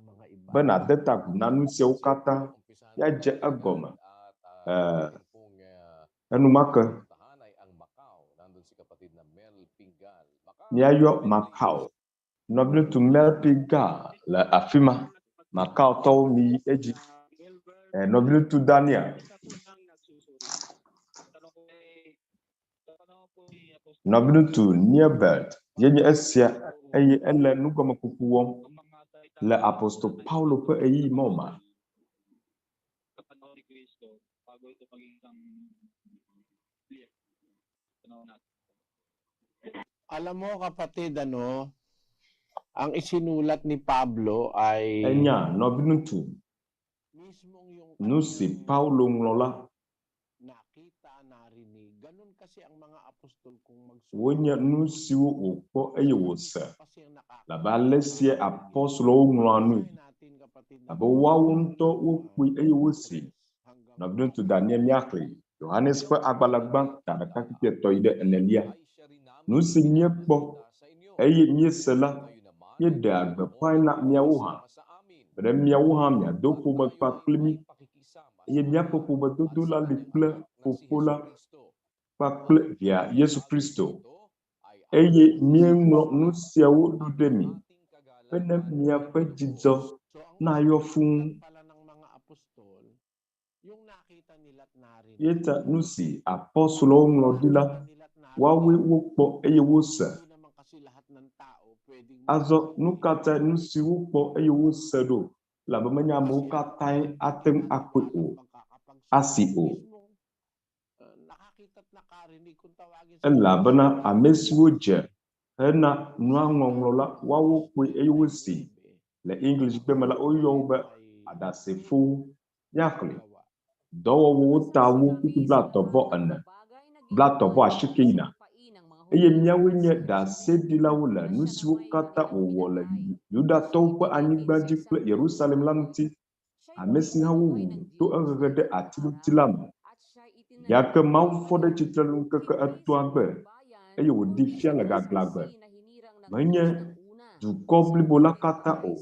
be nade tagu na nu siawo katã yadze egɔme. Enumake míayɔ Makao, nɔviŋutsu Melpigal le afi ma. Makao tɔwo mi yi edzi. Nɔviŋutsu Daniel. Nɔviŋutsu Niebert yenye esia eye ele nugɔmekuku wɔm le apostol Paulo ƒe eyi mɔma. Alam mo kapatid, ang isinulat ni Pablo ay Enya nɔviŋutsu nu si Paulo ŋlɔ la wonye nu siwo wòkpɔ eye wòse labe ale sie apɔstolowo ŋlɔa nui abe woawo ŋutɔ wokpɔe eye wosi. Nɔviŋutsu Daniel miaxlẽ Yohanes ƒe agbalẽ gbãtɔ 1:1 yi ɖe 4. Nu si míekpɔ eye míese la, míeɖea gbeƒãe na miawo hã. Be miawo hã miado ƒome kpakple mí eye míaƒe ƒomedodo la li kple Fofo la kpakple Via Yesu Kristo. Eye míeŋlɔ nu siawo ɖo ɖe mi bene miaƒe dzidzɔ nayɔ fũu. Yeta nu si apɔstolowo ŋlɔ ɖi la, woawoe wokpɔ eye wose. Azɔ nu katã nu si wokpɔ eye wose ɖo labe menye amewo katãe ateŋu akpɔe o, asi o. Elabena ame siwo dze hena nua ŋɔŋlɔ la, woawo kpɔe eye wosi. Le English gbe me la, woyɔ wo be aɖasefowo. Miaxlẽ dɔwɔwɔwo ta wo kuku 34 29 yina. Eye míawoe nye ɖaseɖilawo le nu siwo katã wòwɔ le Yudatɔwo ƒe anyigba dzi kple Yerusalem la ŋuti. Ame si hã wowu to ehehe ɖe ati ŋuti la me. Yake Mawu fɔ ɖe tsitre le ŋkeke etɔ̃a gbe eye wòɖi fia le gaglãgbe. Menye dukɔ blibo la katã o,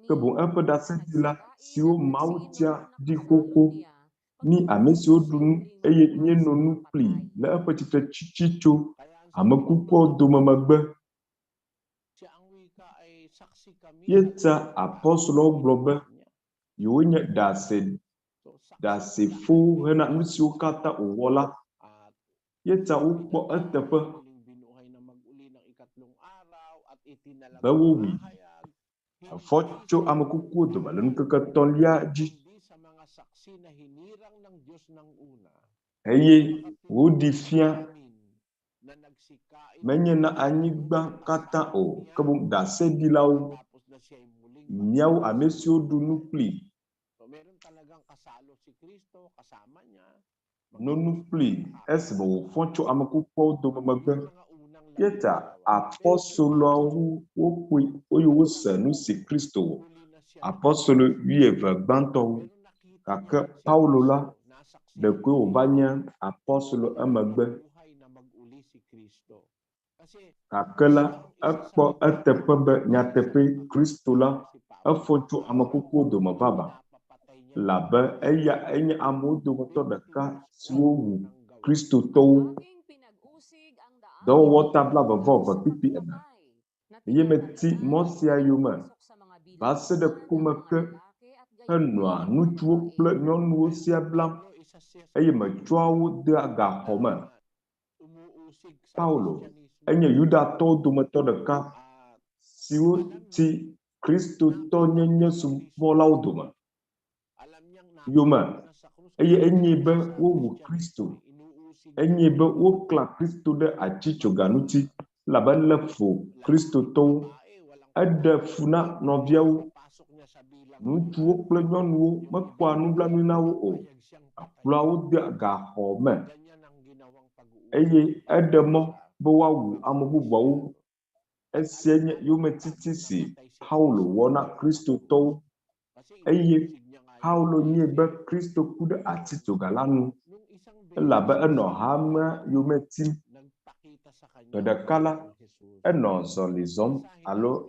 ke boŋ eƒe ɖaseɖila siwo Mawu tia ɖi xoxo. Mi ame siwo ɖu nu eye mieno nu kpli le eƒe tsitre tsitso ame kukuwo dome megbe. Yeta apɔstolowo gblɔ be yewo nye ɖasefowo hena nu siwo katã wòwɔ la Yeta wokpɔ eteƒe be wowi afɔ tso ame kukuwo dome le ŋkeke etɔ̃lia dzi eye woɖi fia menye na anyigba katã o ke boŋ ɖaseɖilawo míawo ame siwo ɖu nu kpli nonu kpli esi me wòfɔ tso ame kukuwo dome megbe. Yeta apɔstoloawo wokpɔe eye wose nu si Kristo wɔ. Apɔstolo 12 gbãtɔwo gake Paulo la ɖekoe wòva nye apɔstolo emegbe. Gake la ekpɔ eteƒe be nyateƒe Kristo la efɔ tso ame kukuwo dome vava. Labe eya enye amewo dometɔ ɖeka siwo wu Kristotɔwo. Dɔwɔwɔ tabla 22 kpikpi 4. Eye meti mɔ sia yome va se ɖe kume ke henɔa ŋutsuwo kple nyɔnuwo sia blam eye metsɔa wo dea gaxɔme. Paulo enye Yudatɔwo dometɔ ɖeka siwo ti Kristotɔ nyenye subɔlawo dome yome eye enye be wowu Kristo. Enye be wokla Kristo ɖe atsitsoga ŋuti labe le fo Kristotɔwo eɖe fu na nɔviawo. Ŋutsuwo kple nyɔnuwo mekpɔa nublanui na wo o. Akplɔa wo de gaxɔme eye eɖe mɔ be woawu ame bubuawo. Esia nye yometiti si Paulo wɔ na Kristotɔwo eye Paulo nye be Kristo ku ɖe atsitsoga la nu elabe enɔ hamea yome tim. Ɖeka la enɔ zɔli zɔm alo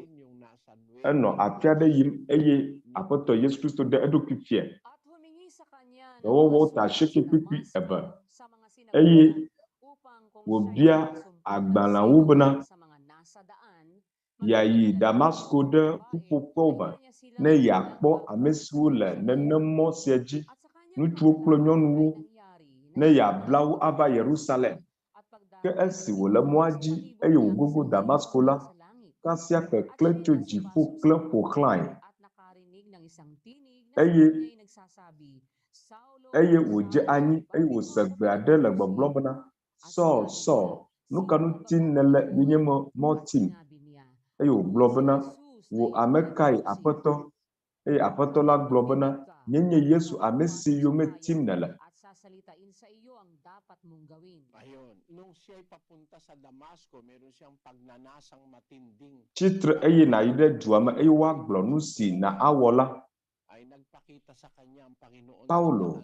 enɔ afi aɖe yim eye Aƒetɔ Yesu Kristo ɖe eɖokui fia. Dɔwɔwɔwo ta 9:2 eye wòbia agbalẽwo bena yayi Damasko ɖe ƒuƒoƒewo me ne yakpɔ ame siwo le nenem mɔ sia dzi, ŋutsuwo kple nyɔnuwo, ne yabla wo ava Yerusalem. Ke esi wòle mɔa dzi eye wògogo Damasko la, kasia keklẽ tso dziƒo klẽ ƒo xlãe eye wòdze anyi eye wòse gbe aɖe le gbɔgblɔm bena Sɔl, Sɔl, nu ka nu tim nèle nye mɔ tim? Eye wògblɔ bena wò ame kae Aƒetɔ? Eye Aƒetɔ la gblɔ bena nyenye Yesu ame si yome tim nèle. Tsitre eye nàyi ɖe dua me eye woagblɔ nu si na awɔ la. Paulo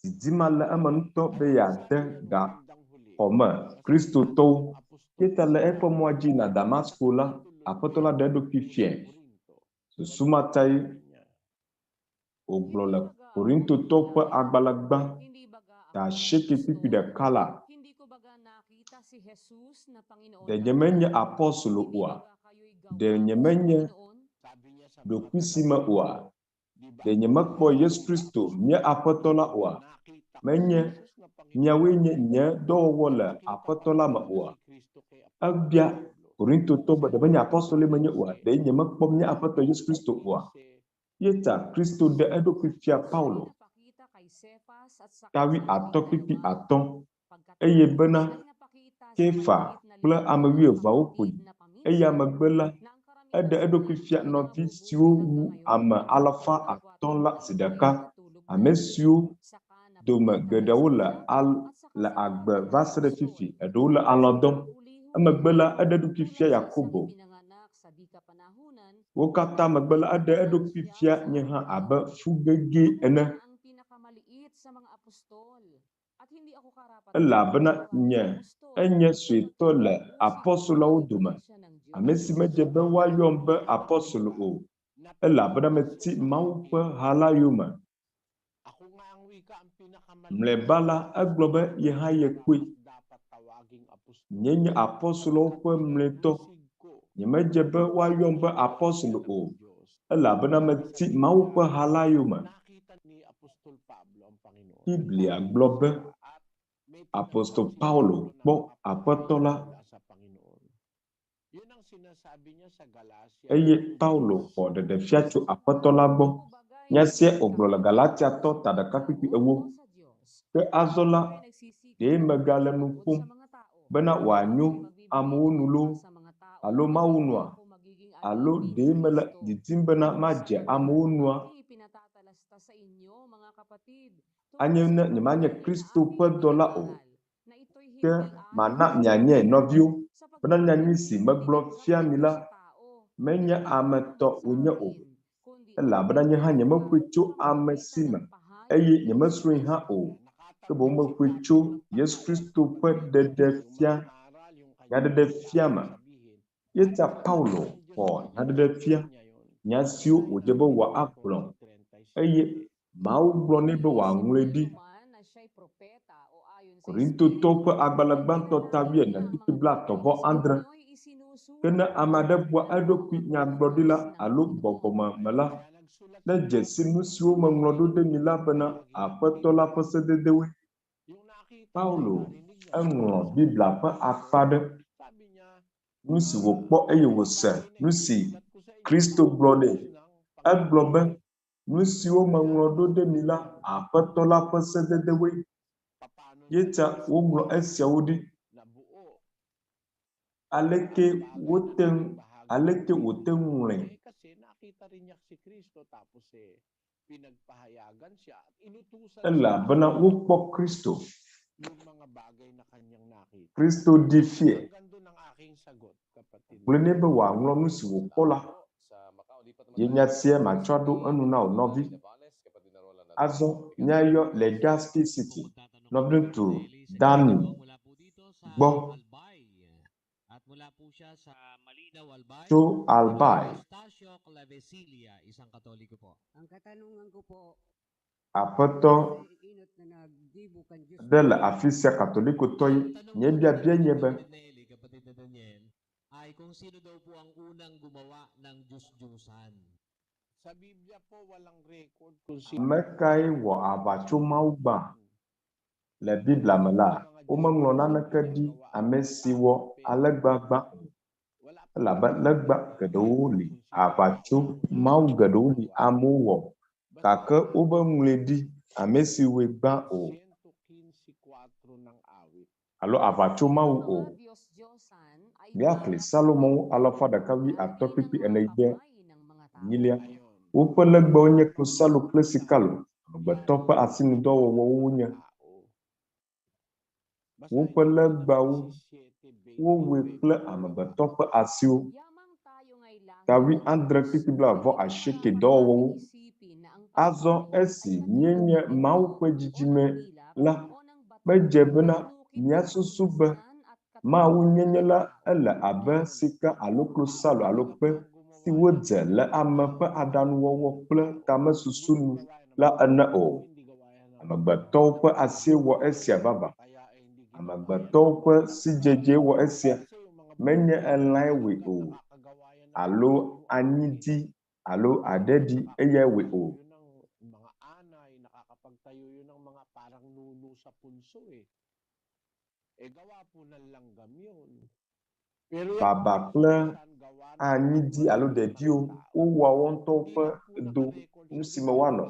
didima le eme ŋutɔ be yeade gaxɔme Kristotɔwo. Yeta le eƒe mɔa dzi na Damasko la, Aƒetɔ la ɖe eɖokui fia. Susumatae wògblɔ le Korintotɔwo ƒe agbalẽ gbã 9:1 la. Ɖe nyemenye apɔstolo oa? Ɖe nyemenye ɖokuisime oa? Ɖe nyemekpɔ Yesu Kristo mía Aƒetɔ la oa? Menye miawoe nye nye dɔwɔwɔ le Aƒetɔ la me oa? Ebia Korintotɔ be ɖe menye apɔstolo menye oa? Ɖe nyemekpɔ mía Aƒetɔ Yesu Kristo oa? Yeta Kristo ɖe eɖokui fia Paulo 15:5 eye bena Kefa kple ame 12 koe eye megbe la eɖe eɖokui fia nɔvi siwo wu ame 500 la zi ɖeka, ame siwo dome geɖewo le agbe va se ɖe fifi, eɖewo le alɔ dɔm. Emegbe la eɖe eɖokui fia Yakobo. Wo katã megbe la eɖe eɖokui fia nye hã abe fugege ene. Elabena enye suetɔ le apɔstoloawo dome, ame si medze be woayɔm be apɔstolo o, elabena meti Mawu ƒe ha la yome. Mlɔeba la egblɔ be ye hã ye kpoe. Nye apɔstoloawo ƒe mlɔetɔ, nyemedze be woayɔm be apɔstolo o, elabena meti Mawu ƒe ha la yome. Biblia gblɔ be Apostol Paulo kpɔ Aƒetɔ la sa Panginoon. Yun ang sinasabi niya sa Galatia. eye Paulo xɔ ɖeɖefia tso Aƒetɔ la gbɔ. Nyasia ogblɔ le Galatiatɔ ta ɖeka kpikpi ewo. Ke azɔ la ɖe megale nu ƒom bena wòanyo amewo nu loo alo Mawu nua alo ɖe mele didim bena madze amewo nua. Anye ne nyemanye Kristo ƒe dɔla o. Ke mana mianye nɔviwo bena nyanyui si megblɔ fia mi la menye ame tɔ wònye o. Elabena nye hã nyemeƒoe tso ame si me eye nyemesrɔ̃e hã o. Ke boŋ meƒoe tso Yesu Kristo ƒe ɖeɖefia, nyaɖeɖefia me. Yeta Paulo xɔ nyaɖeɖefia, nya siwo wòdze be wòagblɔ eye Mawu gblɔ nɛ be wòaŋlɔe ɖi. Korintotɔwo ƒe agbalẽ gbãtɔ ta 14:30. Ke ne ame aɖe bua eɖokui nyagblɔɖila alo gbɔgbɔme me la, ne dzesi nu siwo meŋlɔ ɖo ɖe mi la bena Aƒetɔ la ƒe sededewoe. Paulo eŋlɔ Biblia ƒe akpa ɖe. Nu si wòkpɔ eye wòse, nu si Kristo gblɔ nɛ. Egblɔ be nu siwo meŋlɔ ɖo ɖe mi la Aƒetɔ la ƒe sededewoe. Yeta woŋlɔ esiawo ɖi. Aleke wòte ŋlɔe. Elabena wokpɔ Kristo. Kristo ɖi fie. Gblɔ nɛ be wòaŋlɔ nu si wòkpɔ la. Ye nya sia matsɔ ɖo enu na wò nɔvi. Azɔ nyayɔ Legazpi City, Nɔviŋutsu Daniel gbɔ. Tso Albai. Aƒetɔ ɖe le afi sia katolikotɔ yi. Nye biabia nye be ame kae wɔ aʋatsomawu gbã le Biblia me la? Womeŋlɔ naneke ɖi ame si wɔ alegbagba o. Elabena legba geɖewo li, aʋatsomawu geɖewo li amewo wɔ, gake wobe ŋlɔe ɖi ame si wɔe gbã o. Alo aʋatsomawu o. Míaxlẽ Salomo 115:4. Woƒe legbawo nye klosalo kple sikalo. Amegbetɔ ƒe asinudɔwɔwɔwo wonye. Woƒe legbawo wowɔe kple amegbetɔ ƒe asiwo. 19:29 dɔwɔwɔwo. Azɔ esi míenye Mawu ƒe dzidzime la, medze bena míasusu be Mawu nyenye la ele abe sika alo klosalo alo kpe si wodze le ame ƒe aɖaŋuwɔwɔ kple tamesusunu la ene o. Amegbetɔwo ƒe asi wɔ esia vavã. Amegbetɔwo ƒe sidzedze wɔ esia. Menye elãe wɔe o. Alo anyidi alo aɖeɖi eyae wɔe o. Baba kple anyidi alo ɖeɖiwo wowɔa wo ŋutɔwo ƒe do nu si me woanɔ.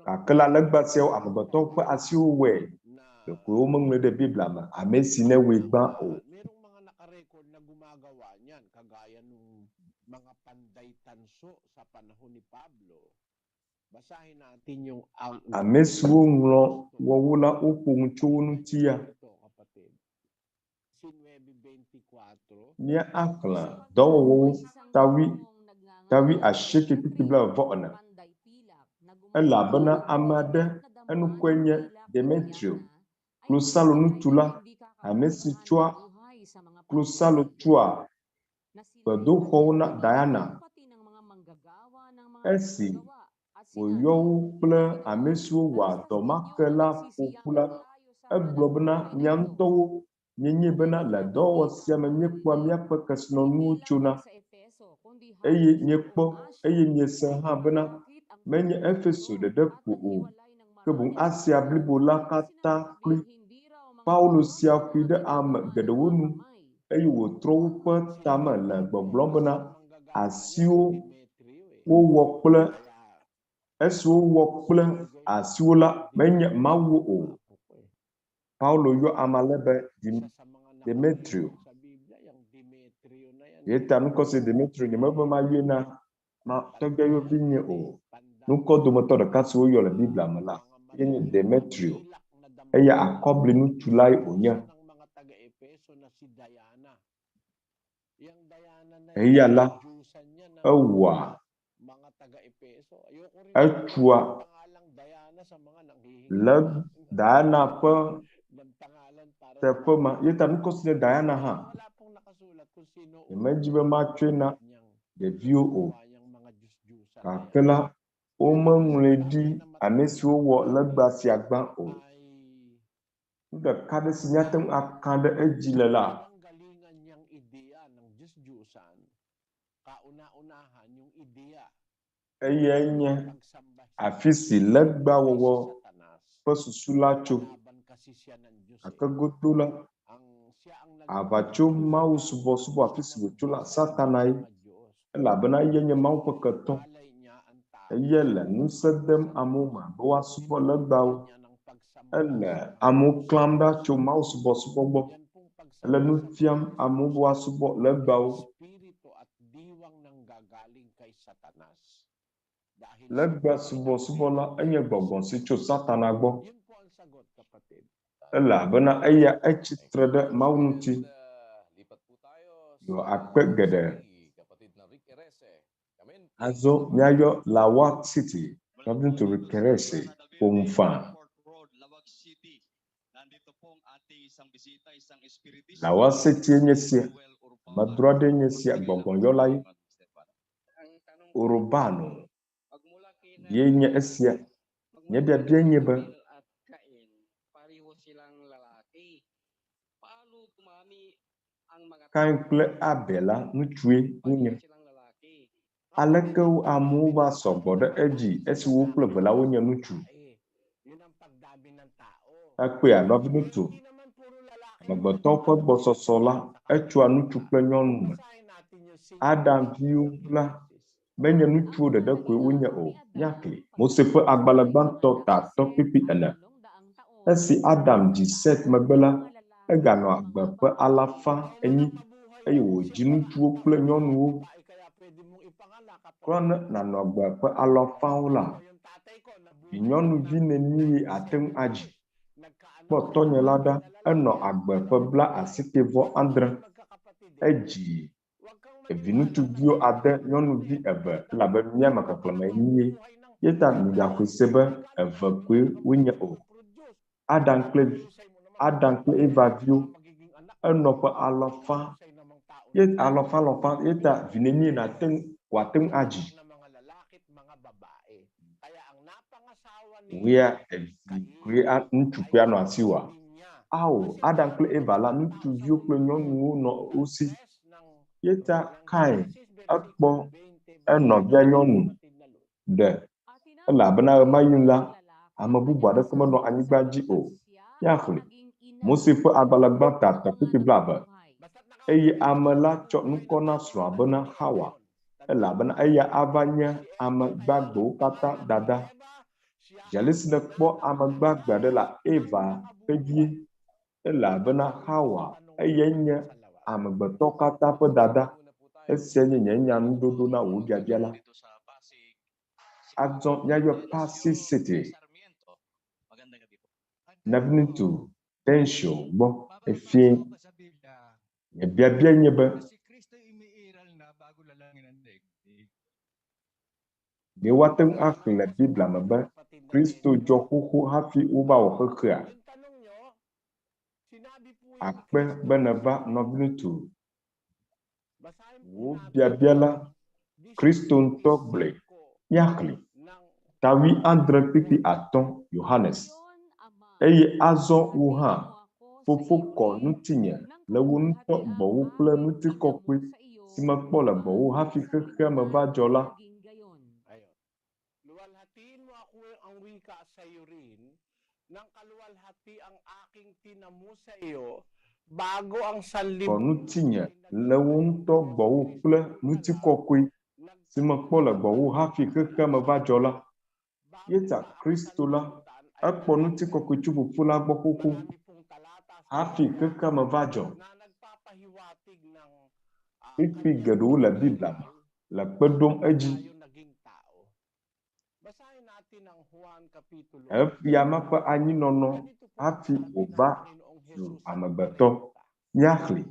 Gake la legba siawo amegbetɔwo ƒe asiwo wɔe. Ɖekoe womeŋlɔe ɖe Biblia me. Ame si ne wɔe gbã o. Ame siwo ŋlɔ wɔwo la woƒo ŋu tso wo ŋuti ya. Mía axlẽ dɔwɔwɔwo 19:24. Elabena ame aɖe enukɔe nye Demetrio, klosalo nutula, ame si tsɔa klosalo tsɔa gbedoxɔwo na Diana. Esi wòyɔ wo kple ame siwo wɔa dɔ ma ke la ƒoƒu la, egblɔ bena mía ŋutɔwo mienye bena le dɔwɔwɔ sia me míekpɔa míaƒe kesinɔnuwo tsona. Eye miekpɔ eye miese hã bena menye Efeso ɖeɖe ko o, ke boŋ Asia blibo la katã kloe. Paulo sia ƒui ɖe ame geɖewo nu eye wòtrɔ woƒe tame le gbɔgblɔm bena asiwo wowɔ kple esiwo wɔ kple asiwo la menye Mawu o. Paulo yɔ ame ale be Demetrio. Yeta nukɔ si Demetrio nye mebe mayɔe na tɔgbeyovi nye o. Nukɔ dometɔ ɖeka si woyɔ le Biblia me la yenye Demetrio. Eya akɔblinutsu lae wònye. Eya la ewɔa etsua le Diana ƒe teƒe ma. Yeta nukɔ si nye Diana hã yemedzi be matsɔe na ɖeviwo o. Gake la womeŋlɔe ɖi ame siwo wɔ legba sia gbã o. Nu ɖeka ɖe si míate ŋu aka ɖe edzi le la eyae nye afi si legba wɔwɔ ƒe susu la tso. Gake godo la aʋatso Mawu subɔsubɔ afi si wòtso la Satanae elabena eyae nye Mawu ƒe ketɔ. Eyae le ŋusẽ dem amewo me be woasubɔ legbawo. Ele amewo klãm ɖa tso Mawu subɔsubɔ gbɔ. Ele nu fiam amewo be woasubɔ legbawo. Legba subɔsubɔ la enye gbɔgbɔ si tso Satana gbɔ. Elabena eya etsitre ɖe Mawu ŋuti. Yo akpe geɖe. Azɔ míayɔ Lawa City, Nɔviŋutsu Kerese, ƒomfã. Lawa City nye sia. Medrɔ ɖe nye sia gbɔgbɔyɔla ye. Urubano. Ye nye esia. Nye biabia nye be Kain kple Abela ŋutsue wonye. Aleke amewo va sɔgbɔ ɖe edzi esi wo kple velawo nye ŋutsu. Ekpea nɔviŋutsu. Amegbetɔwo ƒe gbɔsɔsɔ la etsoa ŋutsu kple nyɔnu me. Adam viwo la menye ŋutsuwo ɖeɖe koe wonye o. Nyakli. Mose ƒe agbalẽ gbãtɔ ta atɔ kpikpi ene. Esi Adam dzi Set megbe la eganɔ agbe ƒe 800 eye wòdzi ŋutsuwo kple nyɔnuwo. Klɔ ne nanɔ agbe ƒe 100 la, nyɔnuvi nenie Ateŋu adzi. Kpɔtɔnye la ɖa enɔ agbe ƒe 97. Edzi eviŋutsuviwo 8, nyɔnuvi 2 elabena míame xexlẽme 9. Yeta migaxɔe se be 2 koe wonye o. Adam kple Eva viwo enɔ ƒe 100. Yeta vinenye wòateŋu adzi. Wea koe ŋutsu koe anɔ asi wa. Adam kple Eva la ŋutsuviwo kple nyɔnuwo nɔ wosi. Yeta Kain ekpɔ enɔvia nyɔnu ɖe elabena ɣe ma ɣi la ame bubu aɖeke menɔ anyigba dzi o. Yaxlẽ. Mose ƒe agbalẽ gbãtɔ 20. Eye ame la tsɔ nukɔ na srɔ̃a bena Hawa. Elabena eya ava nye ame gbagbewo katã dada. Dzesi ne kpɔ ame gbagbe aɖe le Eva ƒe vie. Elabena Hawa eyae nye amegbetɔ katã ƒe dada. Esia nye nye nya ŋuɖoɖo na wò biabia la. Azɔ míayɔ Pasi City. Nɔviŋutsu Tensio gbɔ efie. Biabia nye be ɖe woate ŋu axlẽ le Biblia me be Kristo dzɔ xoxo hafi wova wɔ xexea. Akpe be neva nɔviŋutsu. Wo biabia la Kristo ŋutɔ gblɔe. Míaxlẽ. 17:5 Yohanes. Eye azɔ wo hã fofo kɔ ŋutinye le wo ŋutɔ gbɔwo kple ŋutikɔkɔe si mekpɔ le gbɔwo hafi xexea me va dzɔ la. ng kaluwalhati ang aking tinamo sa iyo, bago ang sanlibutan. Ko nu tinye le wo ŋutɔ gbɔwo kple ŋutikɔkɔe si mekpɔ le gbɔwo hafi xexe me va dzɔ la. Yeta Kristo la ekpɔ ŋutikɔkɔe tso Fofo la gbɔ xoxo hafi xexe me va dzɔ. Kpekpe geɖewo le Biblia me le kpe ɖom edzi. Efia meƒe anyinɔnɔ hafi wòva zu amegbetɔ. Míaxlẽ.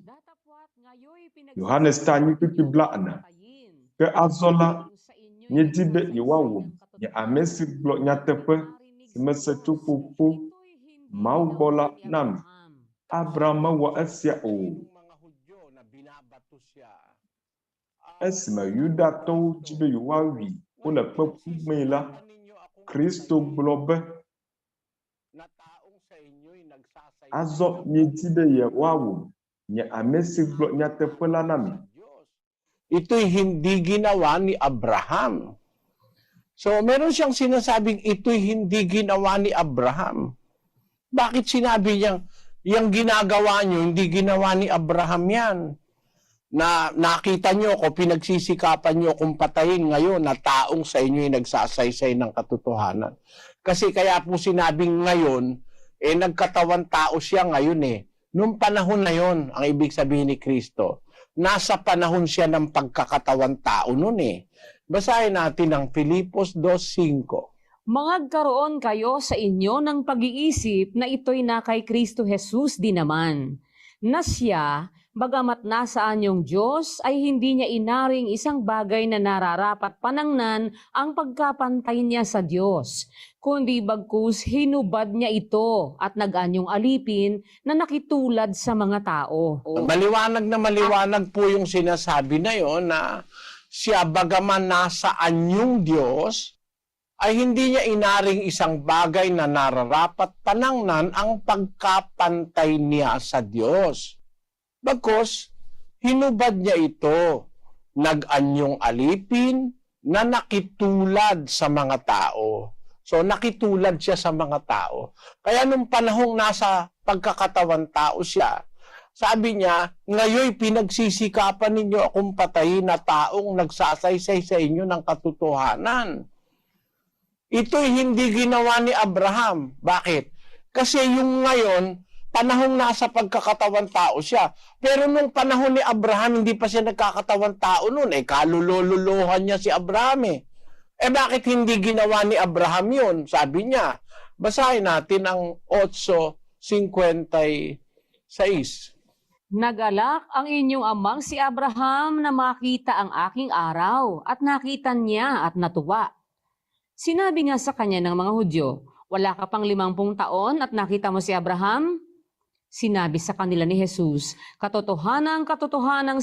Yohanes 8:40. Ke azɔ la, míedi be yewoawɔm nye ame si gblɔ nyateƒe si mese tso Fofo Mawu gbɔ la na mi. Abraham mewɔ esia o. Esime Yudatɔwo dzi be yewoawui wole kpe ƒumee la, Kristo gblɔ be azɔ miedi be yewoawɔm nye ame si gblɔ nyateƒe la na mi. Ito'y hindi ginawa ni Abraham. So, meron siyang sinasabing ito'y hindi ginawa ni Abraham. Bakit sinabi niyang, yung ginagawa niyo, hindi ginawa ni Abraham yan? Na nakita niyo ko, pinagsisikapan niyo kung patayin ngayon na taong sa inyo yung nagsasaysay ng katotohanan. Kasi kaya po sinabing ngayon, nagkatawan tao siya ngayon eh. Noong panahon na yon, ang ibig sabihin ni Kristo, nasa panahon siya ng pagkakatawan tao noon eh. Basahin natin ang Filipos 2:5. Magkaroon kayo sa inyo ng pag-iisip na ito'y na kay Kristo Jesus din naman, na siya, bagamat nasa anyong Diyos, ay hindi niya inaring isang bagay na nararapat panangnan ang pagkapantay niya sa Diyos, kundi bagkus hinubad niya ito at nag-anyong alipin na nakitulad sa mga tao. Maliwanag na maliwanag po yung sinasabi na yon na siya bagaman nasa anyong Diyos, ay hindi niya inaring isang bagay na nararapat panangnan ang pagkapantay niya sa Diyos. Bagkus, hinubad niya ito, nag-anyong alipin na nakitulad sa mga tao. So, nakitulad siya sa mga tao. Kaya nung panahong nasa pagkakatawan tao siya, sabi niya, ngayon pinagsisikapan ninyo akong patayin na taong nagsasaysay sa inyo ng katotohanan. Ito'y hindi ginawa ni Abraham. Bakit? Kasi yung ngayon, panahong nasa pagkakatawan tao siya. Pero nung panahon ni Abraham, hindi pa siya nagkakatawan tao noon. Kalululuhan niya si Abraham eh. Bakit hindi ginawa ni Abraham yun? Sabi niya, basahin natin ang 8:56. Nagalak ang inyong amang si Abraham na makita ang aking araw at nakita niya at natuwa. Sinabi nga sa kanya ng mga Hudyo, wala ka pang 50 taon at nakita mo si Abraham? Sinabi sa kanila ni Jesus, katotohanang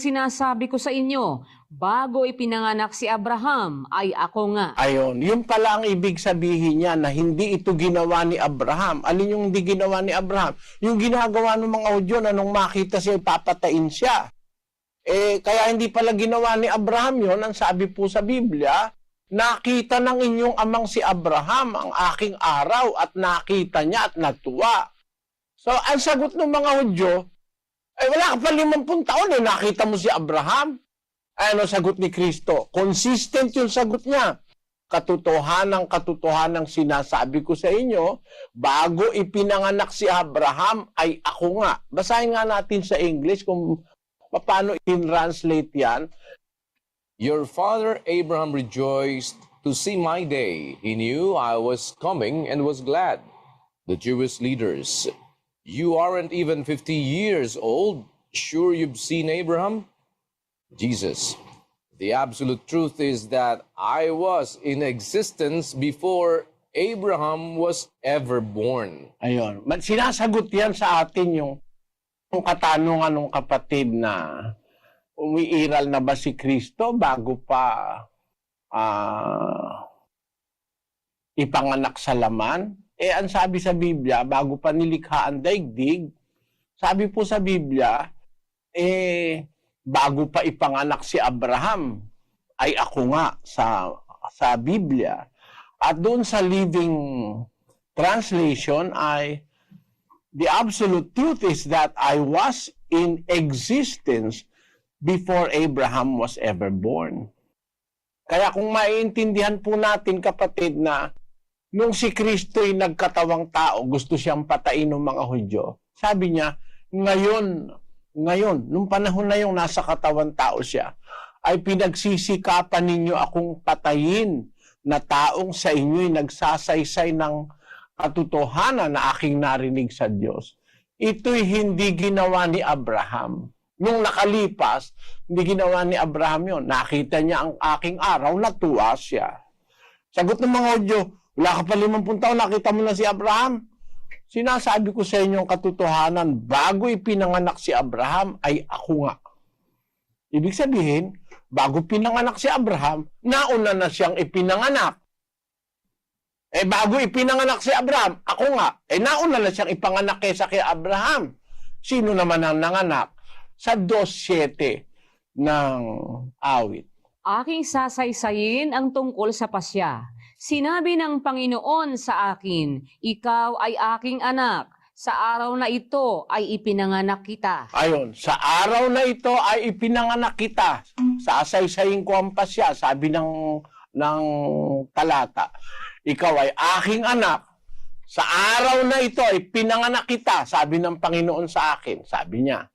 sinasabi ko sa inyo, bago ipinanganak si Abraham, ay ako nga. Ayon, yun pala ang ibig sabihin niya na hindi ito ginawa ni Abraham. Alin yung hindi ginawa ni Abraham? Yung ginagawa ng mga Hudyo na nung makita siya, papatain siya. Kaya hindi pala ginawa ni Abraham yun, ang sabi po sa Biblia, nakita ng inyong amang si Abraham ang aking araw at nakita niya at natuwa. So, ang sagot ng mga Hudyo, wala ka pa 50 taon nakita mo si Abraham. Ano sagot ni Kristo? Consistent yung sagot niya. Katotohanang sinasabi ko sa inyo, bago ipinanganak si Abraham, ay ako nga. Basahin nga natin sa English kung paano in-translate yan. Your father Abraham rejoiced to see my day. He knew I was coming and was glad. The Jewish leaders, you aren't even 50 years old. Sure you've seen Abraham? Jesus, the absolute truth is that I was in existence before Abraham was ever born. Ayun. Sinasagot yan sa atin yung katanungan ng kapatid na umiiral na ba si Kristo bago pa ipanganak sa laman? Ang sabi sa Biblia, bago pa nilikha ang daigdig, sabi po sa Biblia, bago pa ipanganak si Abraham, ay ako nga sa Biblia. At doon sa Living Translation the absolute truth is that I was in existence before Abraham was ever born. Kaya kung maiintindihan po natin, kapatid, na nung si Kristo'y nagkatawang tao, gusto siyang patayin ng mga Hudyo. Sabi niya, ngayon, nung panahon na yung nasa katawan tao siya, ay pinagsisikapan ninyo akong patayin na taong sa inyo'y nagsasaysay ng katotohanan na aking narinig sa Diyos. Ito'y hindi ginawa ni Abraham. Nung nakalipas, hindi ginawa ni Abraham yon. Nakita niya ang aking araw, natuwa siya. Sagot ng mga Hudyo, wala ka pa 50 taon, nakita mo na si Abraham. Sinasabi ko sa inyo ang katotohanan, bago ipinanganak si Abraham, ay ako nga. Ibig sabihin, bago pinanganak si Abraham, nauna na siyang ipinanganak. Bago ipinanganak si Abraham, ako nga. Nauna na siyang ipanganak kaysa kay Abraham. Sino naman ang nanganak? Sa 2:7 ng awit. Aking sasaysayin ang tungkol sa pasya. Sinabi ng Panginoon sa akin, ikaw ay aking anak. Sa araw na ito ay ipinanganak kita. Ayon, sa araw na ito ay ipinanganak kita. Sasaysayin ko ang pasya, sabi ng talata. Ikaw ay aking anak. Sa araw na ito ay pinanganak kita, sabi ng Panginoon sa akin. Sabi niya.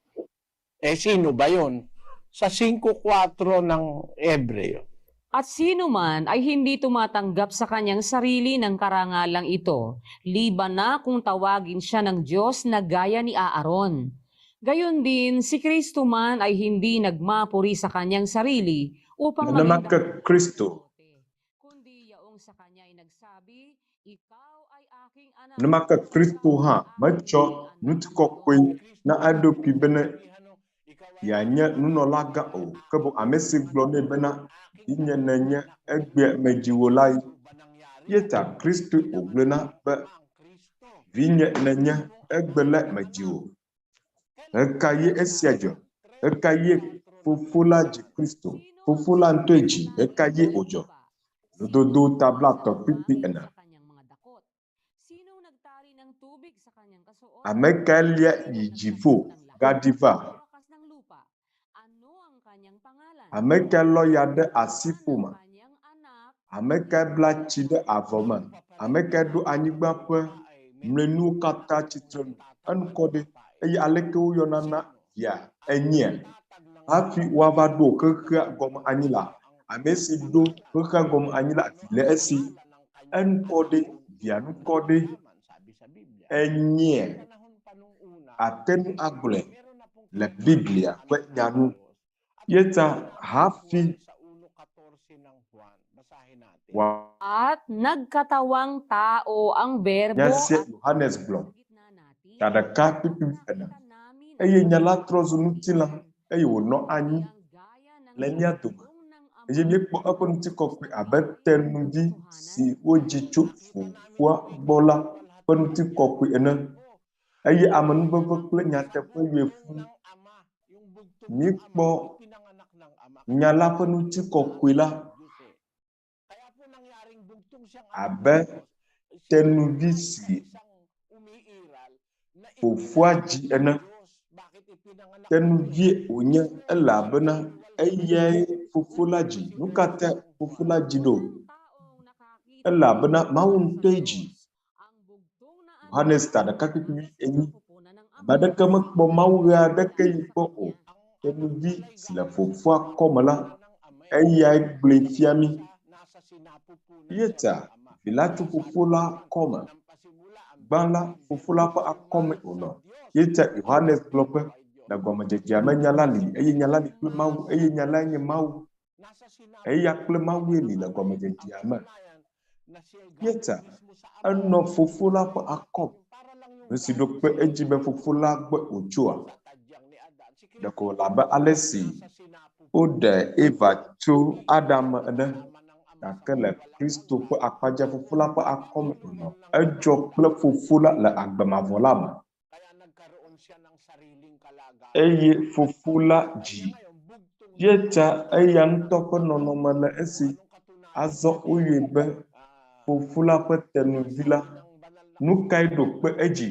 Sino ba yun? Sa 5:4 ng Hebreo. At sino man ay hindi tumatanggap sa kanyang sarili ng karangalang ito, liban na kung tawagin siya ng Diyos na gaya ni Aaron. Gayon din, si Kristo man ay hindi nagmapuri sa kanyang sarili upang maging Kristo. Kundi yaong sa kanya ay nagsabi, ikaw ay aking anak. Namaka Kristo ha, macho nutkokwe na ado pibene yanya nunolaga o kabo amesi glone bena inya nanya egbe mejiwolai yeta Kristo oglena ba vinya nanya egbele mejiwo ekaye esiajo ekaye fufula ji Kristo fufula ntoji ekaye ojo dodo tablato pipi ena amekalia yijifo gadiva ameka loyade asifuma ameka blachide avoma ameka do anyigba pe mlenu kata chitron ankode eyi aleke uyonana ya enye afi wavado kekha gom anyila amesi do kekha gom anyila le esi ankode ya nkode enye Ateŋu agble le Biblia kwe nyanu yeta hafi At nagkatawang tao ang verbo nyase Yohanes blom kada ka pipi ena eye nyala trozu nutila eye wono anyi lenya tuma eye mekpo akon ti kokwe abetenu di si ojichu fua bola pon ti kokwe ena eye amanu bokle nyate po yefu mikpo nyala pon ti kokwe la abe tenuvisi ofuaji ena tenuvie onye elabena eye fufulaji nukate fufulaji do elabena mawunteji Yohanes tada kakipi enyi badaka makbo mawuga daka yipo o tenuvi sila fufua komala eye glefiami yeta bilatu fufula koma bala fufula pa akome ono yeta Yohanes blope na goma jejama nyalali eye nyalali kle mawu eye nyalanye mawu eye kle mawu eli na goma jejama yeta ano fufula pa akom nsi dokpe ejibe fufula gbe ochoa dako laba alesi ode eva to adam ene akele Kristo pe akpaja fufula pe akom ono ejo ple fufula la agbamavolama eye fufula ji yeta eyan tope nonomale esi azo uyebe fufula pe tenuvila nukai do kpe eji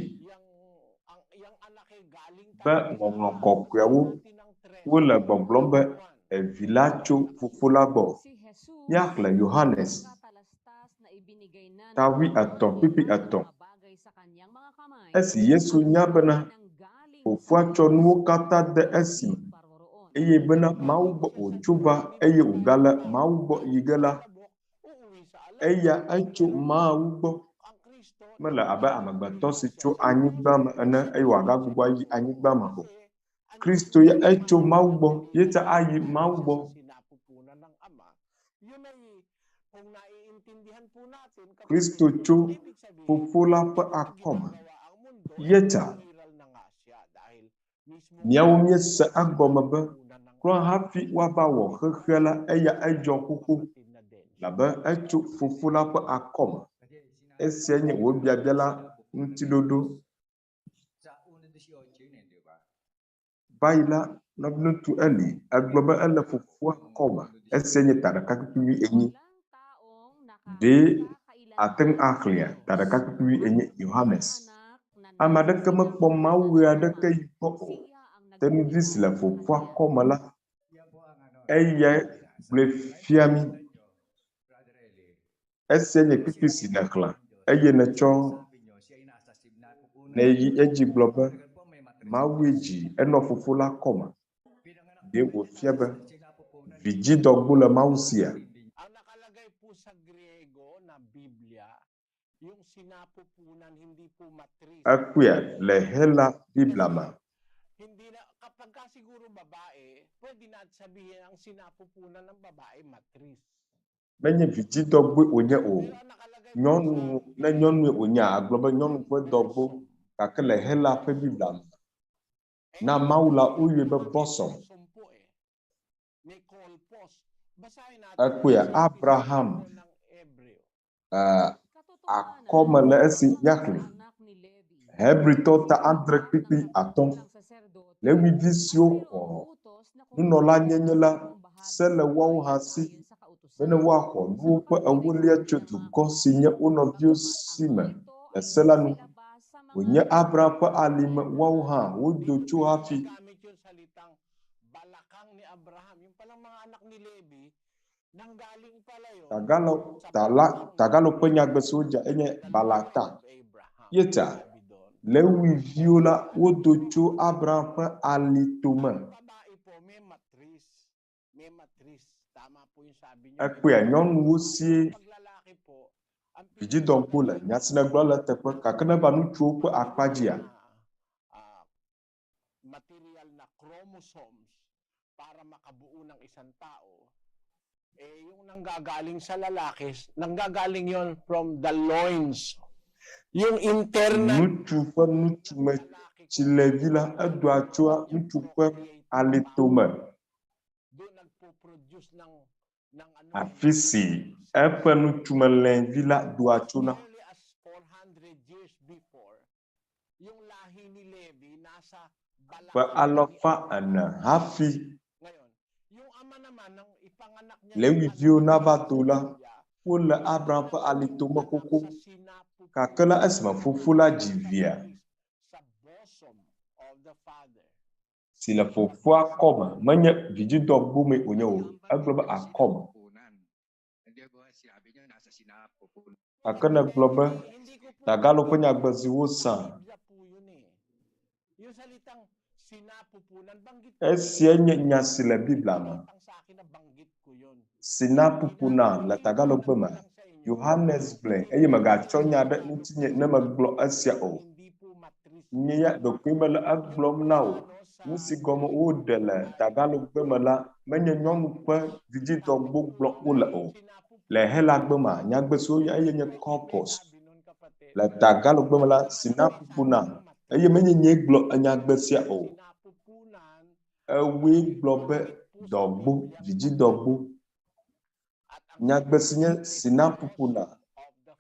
be ŋɔŋlɔ kɔkɔewo wole gbɔgblɔm be evi la tso fofo la gbɔ. Míaxlẽ Yohanes tawi etɔ̃ pipi etɔ̃. Esi Yesu nya bena fofoa tsɔ nuwo katã de esi eye bena Mawu gbɔ wòtso va eye wògale Mawu gbɔ yi ge la, eya etso Mawu gbɔ. Mele abe amegbetɔ si tso anyigba me ene eye wòagagbugbɔ ayi anyigba me o. Kristo ya etso Mawu gbɔ yeta ayi Mawu gbɔ. Kristo tso fofo la ƒe akɔme yeta míawo míese egɔme be klɔ hafi woava wɔ xexe la eya edzɔ xoxo labe etso fofo la ƒe akɔme. Esia nye wò biabia la ŋutiɖoɖo. Bayila Nɔviŋutsu Eli egblɔ be ele fofoa kɔme. Esia nye ta ɖeka kpekpe 18. Ɖe Ateŋu axlia ta ɖeka kpekpe 18 Yohanes. Ame aɖeke mekpɔ Mawu ɣe aɖeke yi gbɔ o. Tenuvi si le fofoa kɔme la, eyae gblɔe fia mí. Esia nye kpekpe si nexlẽ eye netsɔ neyi edzi gblɔ be Mawue dzi enɔ fofo la kɔme. Ɖe wòfia be vidzidɔgbo le Mawu sia. Ekpea le Hela Biblia me. Menye vidzidɔgboe wònye o. Nyɔnu ne nyɔnue wònye agblɔ be nyɔnu ƒe dɔgbo gake le Hela ƒe Biblia me. Na Mawu la woyɔe be bɔsɔm. Ekpea Abraham akɔme le esi nyakli. Hebritɔ ta andre kpekpe atɔ̃. Levivi siwo xɔ nunɔla nyenye la se le woawo hã si bene woaxɔ nuwo ƒe ewolia tso dukɔ si nye wo nɔviwo si me le se la nu. Wònye Abraham ƒe alime woawo hã wodo tso hafi. Tagalo ƒe nyagbe siwo dza enye balata. Yeta Lewiviwo la wodo tso Abraham ƒe alitome. Ekpea nyɔnuwo sie vidzidɔgbo le nya si negblɔ le teƒe gake ne va ŋutsuwo ƒe akpadzia. Nanggagaling sa lalaki, nanggagaling yon from the loins. Yung internal ŋutsu ƒe ŋutsume tsilevi la edoa tso ŋutsu ƒe alitome. Afi si eƒe ŋutsumelẽvi la doa tso na. Ƒe 400 hafi Lewiviwo nava do la, wole Abraham ƒe alitome xoxo. Gake la esime fofo la dzi via si le fofoa kɔme, menye vidzidɔgbo me wònye o, egblɔ be akɔme. Gake ne gblɔ be tagalo ƒe nyagbe si wosã. Esia nye nya si le Biblia me. Sinapupuna le tagalogbe me. Yohanes gblɔe eye megatsɔ nya ɖe ŋutinye ne megblɔ esia o. Nye ya ɖokoe mele egblɔm na o. Nu si gɔme woɖe le tagalogbe me la menye nyɔnu ƒe vidzidɔgbo gblɔm wole o. Le Helagbe me nyagbe siwo eye nye corpus. Le tagalogbe me la sinapupuna eye menye nye gblɔ enyagbe sia o. Ewoe gblɔ be dɔgbo, vidzidɔgbo. Nyagbe si nye sinapupuna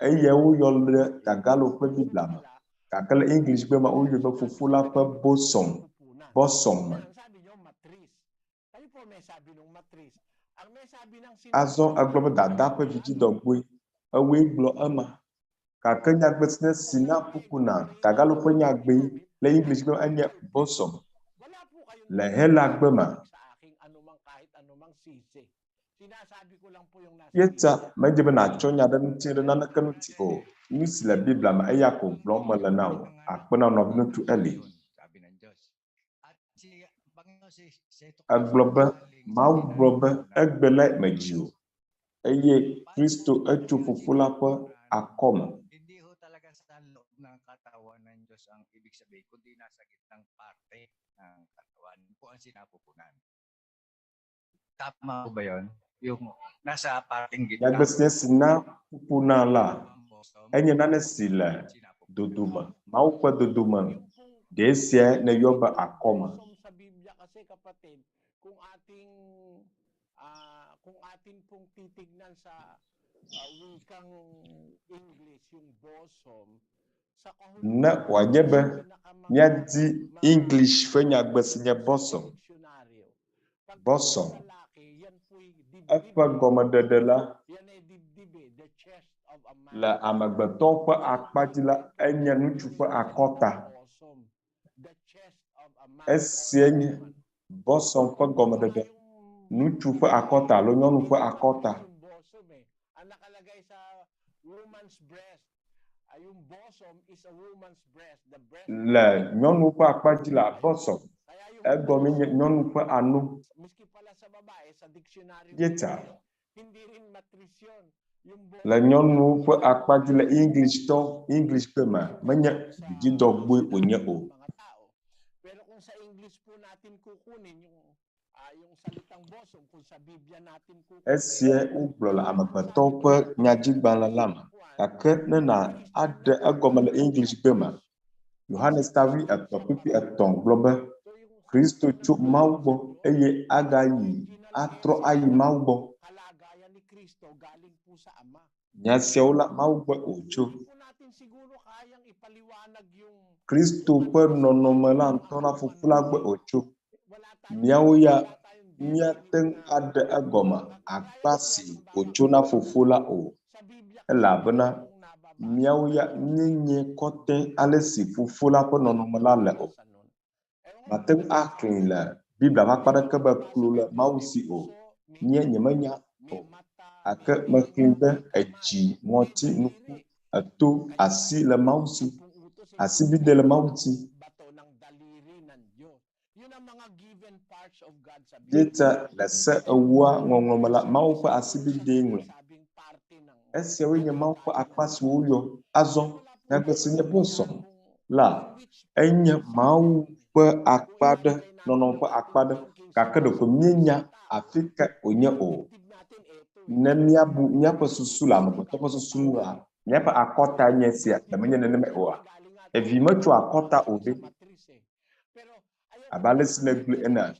eye woyɔ le tagalo ƒe Biblia me. Gake le English gbe me woyɔ be fofo la ƒe bosom. Azɔ egblɔ be dada ƒe vidzidɔgboe ewoe gblɔ ema. Kake nyagbesne sina pukuna tagalo pe nyagbe le English ko anya bosom. Le hela gbema. Yeta majebe na chonya da ntire na nakanuti o. Nisi la Biblia ma eya ko blom le nawo. Akpena Nɔviŋutsu Eli. Aglobe Mawu gblɔbe egbele medziwo eye Kristo etso fofo la ƒe akɔme. Nyagbesine si na ƒuƒona la enye nane si le dodome. Mawu ƒe dodome ɖe sia ne yɔ be akɔme. Kung atin pong titignan sa wikang English yung bosom sa ne wanye be miadi English fe nyagbesi nye bosom. Bosom eƒe gɔmedede la le amegbetɔ ƒe akpadzi la enye ŋutsu ƒe akɔta. Esie nye bosom ƒe gɔmedede. Ŋutsu ƒe akɔta alo nyɔnu ƒe akɔta. Le nyɔnu ƒe akpadzi la bosom egɔme nye nyɔnu ƒe anu. Yeta le nyɔnu ƒe akpadzi le English pe ma menye dzidɔgboe wonye o. Esie wogblɔ le amegbetɔ ƒe nyadzigbalẽ la me. Gake ne na aɖe egɔme le English pe ma. Yohanes 3:3 gblɔ be Kristo tso Mawu gbɔ eye agayi atrɔ ayi Mawu gbɔ. Nya siawo la Mawu gbɔ wotso. Kristo ƒe nɔnɔme la ŋutɔ la fofo la gbɔ wotso. Miawo ya miate ŋu aɖe egɔme akpa si wotso na fofo la o. Elabena miawo ya mienye kɔte ale si fofo la ƒe nɔnɔme la le o. Mate ŋu axlẽ le Biblia ƒe akpa ɖeke be klo le Mawu si o. Nyemenya o. Ake mexlẽ be edzi, ŋɔti, nuku, eto, asi le Mawu si. Asibide le Mawu si. Yeta le se ewoa ŋɔŋlɔme la Mawu ƒe asibide ŋlɔ. Esiawoe nye Mawu ƒe akpa si woyɔ. Azɔ nyagbesi nye bosom la enye Mawu ƒe akpa ɖe, nɔnɔme ƒe akpa ɖe, gake ɖeko mienya afi ka wonye o. Ne miabu miaƒe susu le amegbetɔ ƒe susu nu la, miaƒe akɔta nye sia, le menye nenema oa. Evi metso akɔta o ɖe. Abe ale si negblẽ ene,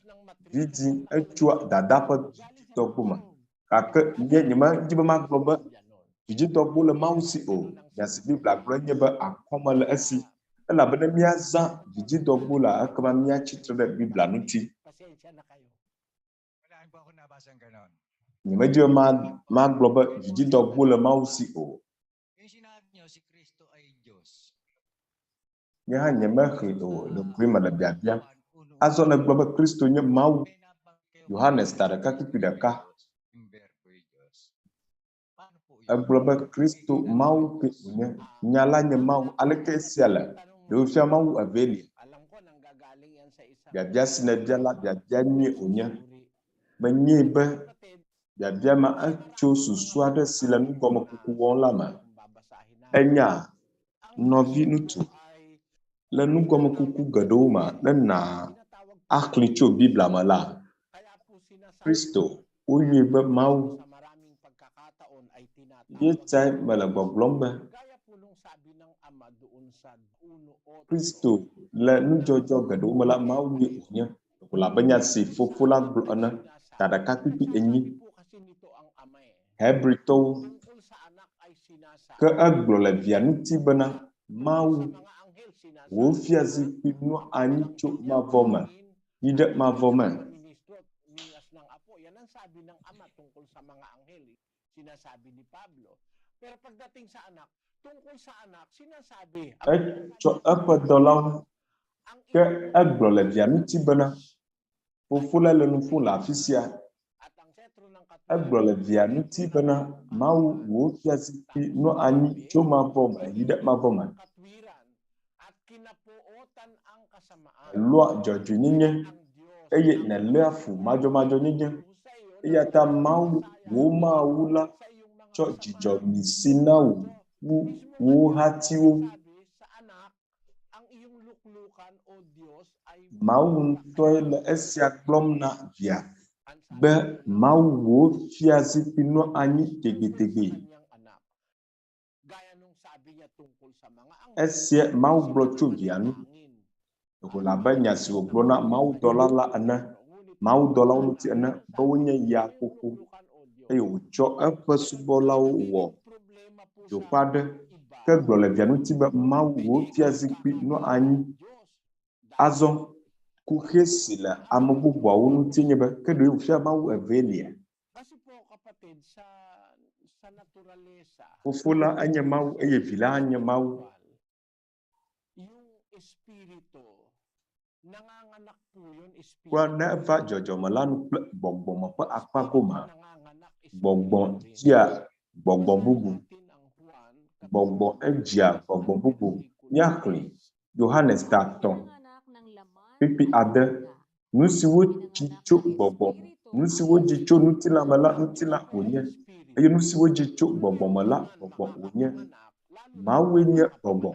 vidi etsoa dada ƒe vidzidɔgbo me. Gake nyemedzi be magblɔ be vidzidɔgbo le Mawu si o. Nya si Biblia gblɔ nye be akɔme le esi. Elabena miazã vidzidɔgbo la ekema miatsitre ɖe Biblia ŋuti. Nyemedzi be magblɔ be vidzidɔgbo le Mawu si o. Nye hã nyemexlẽ o, le koe me le biabiam. Azɔ le gblɔ be Kristo nye Mawu. Yohanes 1:1. Egblɔ be Kristo Mawu ke wonye. Nya la nye Mawu. Aleke sia le? Ɖewofia Mawu evelia. Biabia si nebia la biabia nyuie wonye. Menyie be biabia ma etso susu aɖe si le nugɔmekuku wɔm la me. Enya nɔviŋutsu le nugɔmekuku geɖewo me nena axlẽ tso Biblia me la. Kristo woyɔe be Mawu. Yetae mele gbɔgblɔm be Kristo le nudzɔdzɔ geɖewo me la Mawu ye wonye. Elabe nya si fofo la gblɔ ene. 1:8. Hebritɔwo ke egblɔ le via ŋuti bena Mawu wofia zikpui nɔ anyi tso mavɔ me yi ɖe mavɔ me. Pero pagdating sa anak, tungkol sa anak, sinasabi, Etsɔ eƒe dɔlawo ke egblɔ le via ŋuti bena fofo la le nu ƒom le afi sia. Egblɔ le via ŋuti bena Mawu wò fia zikpui nɔ anyi tso mavɔ me yi ɖe mavɔ me. Lɔa dzɔdzɔenyenye eye nelea fu madzɔmadzɔnyenye. Eya ta Mawu wò Mawu la tsɔ dzidzɔ misi na wò wu wò hatiwo. Mawu ŋutɔe le esia gblɔm na via be Mawu wò fia zikpui nɔ anyi tegbetegbe. Esia Mawu gblɔ tso via ŋu. Elabe nya si wògblɔ na Mawu dɔla la ene, Mawu dɔlawo ŋuti ene be wonye ya xoxo eye wòtsɔ eƒe subɔlawo wɔ teƒe aɖe ke gblɔ le via ŋuti be Mawu wò fia zikpui nɔ anyi. Azɔ kuxe si le ame bubuawo ŋuti nye be ke ɖe wòfia Mawu eve lia. Fofo la enye Mawu eye vi la enye Mawu. Kura ne eva dzɔdzɔme la nu kple gbɔgbɔme ƒe akpa gome. Gbɔgbɔ dzia gbɔgbɔ bubu. Gbɔgbɔ edzia gbɔgbɔ bubu. Míaxlẽ Yohanes 3, pipi 6. Nu siwo dzi tso gbɔgbɔ, nu siwo dzi tso ŋutilã me la ŋutilã wònye. Eye nu siwo dzi tso gbɔgbɔ me la gbɔgbɔ wònye. Mawue nye gbɔgbɔ.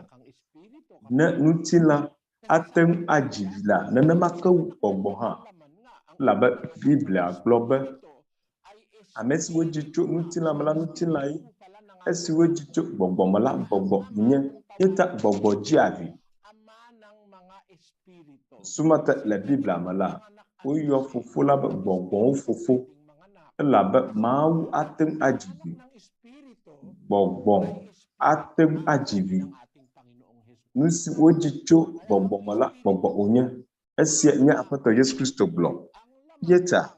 Ne ŋutilã Ateŋu adzi vi la, nenema ke wu gbɔgbɔ hã. Elabe Biblia gblɔ be ame siwo dzi tso ŋutilã me la ŋutilãe, esiwo dzi tso gbɔgbɔ me la gbɔgbɔ nye. Yeta gbɔgbɔ dzi avi. Sumate le Biblia me la, woyɔ fofo la be gbɔgbɔwo fofo. Elabe Mawu Ateŋu adzi vi. Gbɔgbɔ Ateŋu adzi vi. Nu siwo dzi tso gbɔgbɔ me la gbɔgbɔ wònye. Esia nye Aƒetɔ Yesu Kristo gblɔ. Yeta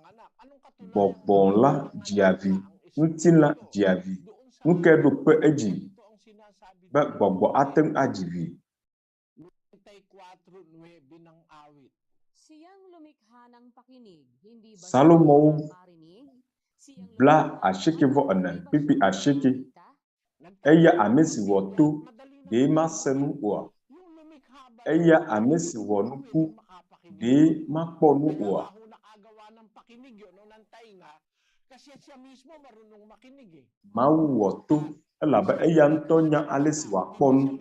gbɔgbɔ la dzia vi, ŋutilã dzia vi. Nu ke ɖo kpe edzi be gbɔgbɔ Ateŋu adzi vi. Salomowo 94, pipi 90. Eya ame si wɔ to ɖe mase nu oa. Eya ame si wɔ nuku ɖe makpɔ nu oa. Mawu wɔ to elabe eya ŋutɔ nya ale si wòakpɔ nu.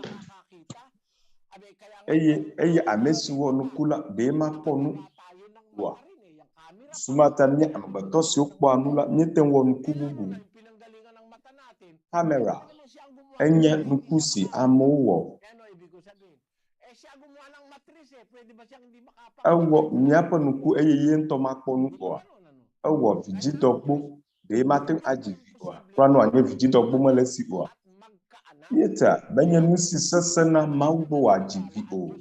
Eye eya ame si wɔ nuku la ɖe makpɔ nu oa. Sumata nye amegbetɔ siwo kpɔa nu la míete wɔ nuku bubu. Kamera enye nuku si amewo wɔ. Ewɔ míaƒe nuku eye ye ŋutɔ makpɔ nu oa. Ewɔ vidzidɔgbo ɖe mateŋu adzi vi oa. Kura no anye vidzidɔgbo mele esi oa. Yeta menye nu si sesẽ na Mawu be wòadzi vi o.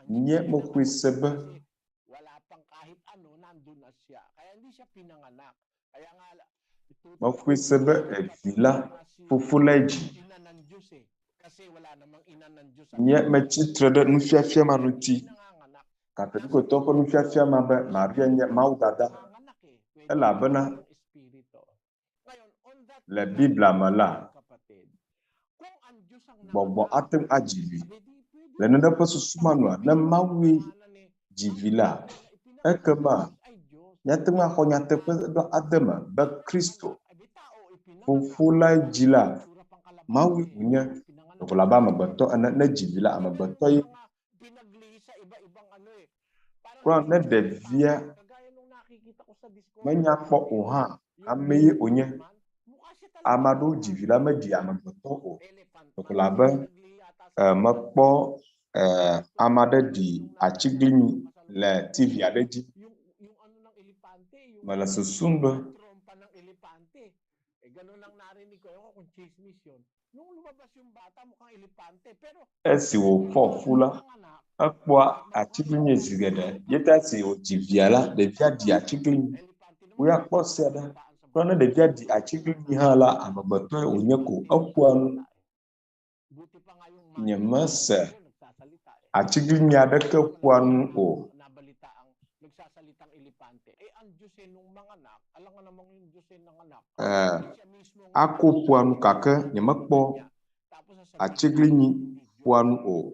Nye meƒoe se be evi la fofo la dzi. Nye metsitre ɖe nufiafia ma ŋuti. Katolikotɔ ƒe nufiafia ma be Maria nye Mawu dada. Elabena le Biblia me la, gbɔgbɔ Ateŋu adzi vi. Le nene ƒe susu manua, ne Mawue dzi vi la, ekema míateŋu axɔ nyateƒe ɖe ade me be Kristo fofo la dzi la, Mawu wònye. Elabe amegbetɔ ene ne dzi vi la, amegbetɔ ye. Kura ne ɖevia menya kpɔ o hã, ame ye wònye. Ame aɖewo dzi vi la meɖi amegbetɔ o. Elabe mekpɔ ame aɖe ɖi atiglinyi le TV aɖe dzi. Mele susum be esi wòfɔ fu la, ekpɔa atiglinyi zi geɖe. Yeta esi wòdzi via la, ɖevia ɖi atiglinyi. Woya kpɔ sia ɖe. Kerana dia di atiglinyi hã la amegbetɔe wonye ko eƒoa nu nye mese atiglinyi aɖeke ƒoa nu o. Ako ƒoa nu gake nyemekpɔ atiglinyi ƒoa nu o.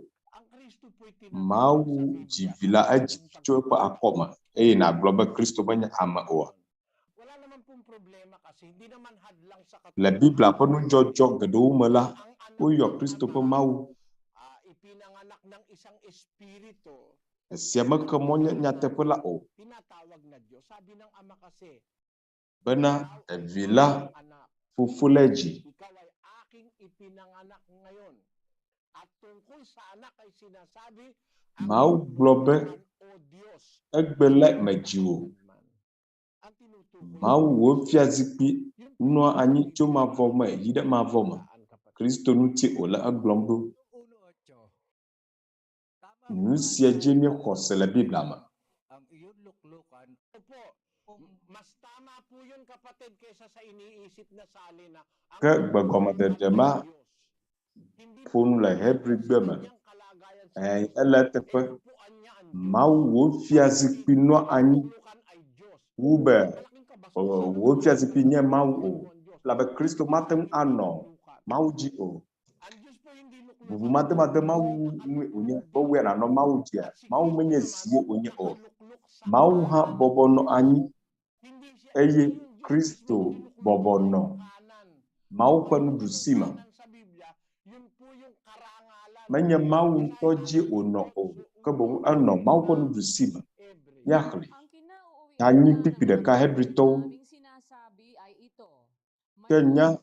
Mawu dzi vi la edzi tso eƒe akɔme eye nàgblɔ be Kristo menye ame o. Le Biblia ƒe nudzɔdzɔ geɖewo me la, woyɔ Kristo ƒe Mawu. Esia meke mɔ nye nyateƒe la o. Bena evi la fofo le dzi. Mawu gblɔ be egbe le medzi wo. Mawu wo fia zikpui nɔa anyi tso mavɔ me yi ɖe mavɔ me. Kristo ŋuti wòle egblɔm ɖo. Nu sia dzi nye xɔse le Biblia me. Ke gbegɔmedede ma ƒonu le Hebrigbe me. Ele teƒe Mawu wo fia zikpui nɔa anyi wu be wo fia zikpui nye Mawu o. Labe Kristo mate ŋu anɔ Mawu dzi o. Bubu mate Mawu ŋu wonye be woe nanɔ Mawu dzia. Mawu menye zie wonye o. Mawu hã bɔbɔ nɔ anyi eye Kristo bɔbɔ nɔ Mawu ƒe nuɖusime. Menye Mawu ŋutɔ dzi wònɔ o, ke boŋ enɔ Mawu ƒe nuɖusime. Míaxlẽ anyi kpikpi ɖeka Hebritɔwo. Ke nya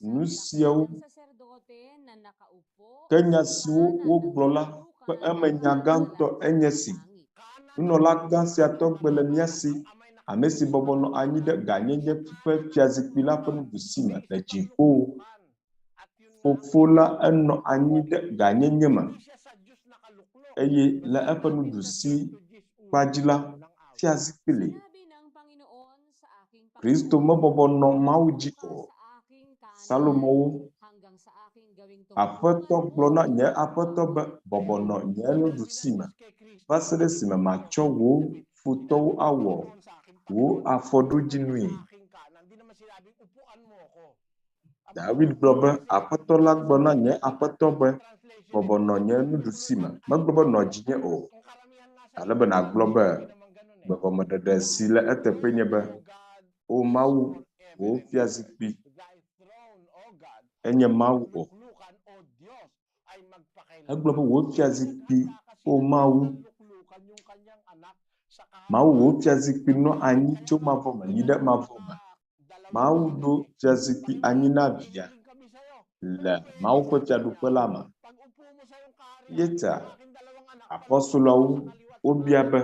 nu siawo ke nya siwo wogblɔ la ƒe emenya gãtɔ enye si. Nunɔlagã sia tɔgbe le mía si, ame si bɔbɔ nɔ anyi ɖe gãnyenye ƒe fiazikpui la ƒe nuɖusime le dziƒo. Fofo la enɔ anyi ɖe gãnyenye me eye le eƒe nuɖusi kpadzi la fiazikpui li. Kristo mebɔbɔ nɔ Mawu dzi o. Salomowo, Aƒetɔ gblɔ na nye Aƒetɔ be bɔbɔ nɔ nye nuɖusime va se ɖe esime matsɔ wo futɔwo awɔ wo afɔɖodzinui. David gblɔ be Aƒetɔ la gblɔ na nye Aƒetɔ be bɔbɔ nɔ nye nuɖusime, megblɔ be nɔ dzinye o. Ale be nàgblɔ be gbegɔmeɖeɖe si le eteƒe nye be o Mawu wo fiazikpui enye Mawu o. Egblɔ be wo fiazikpui o Mawu. Mawu wo fiazikpui nɔ anyi tso mavɔ me yi ɖe mavɔ me. Mawu ɖo fiazikpui anyi na via le Mawu ƒe fiaɖuƒe la me. Yeta apɔstoloawo wobia be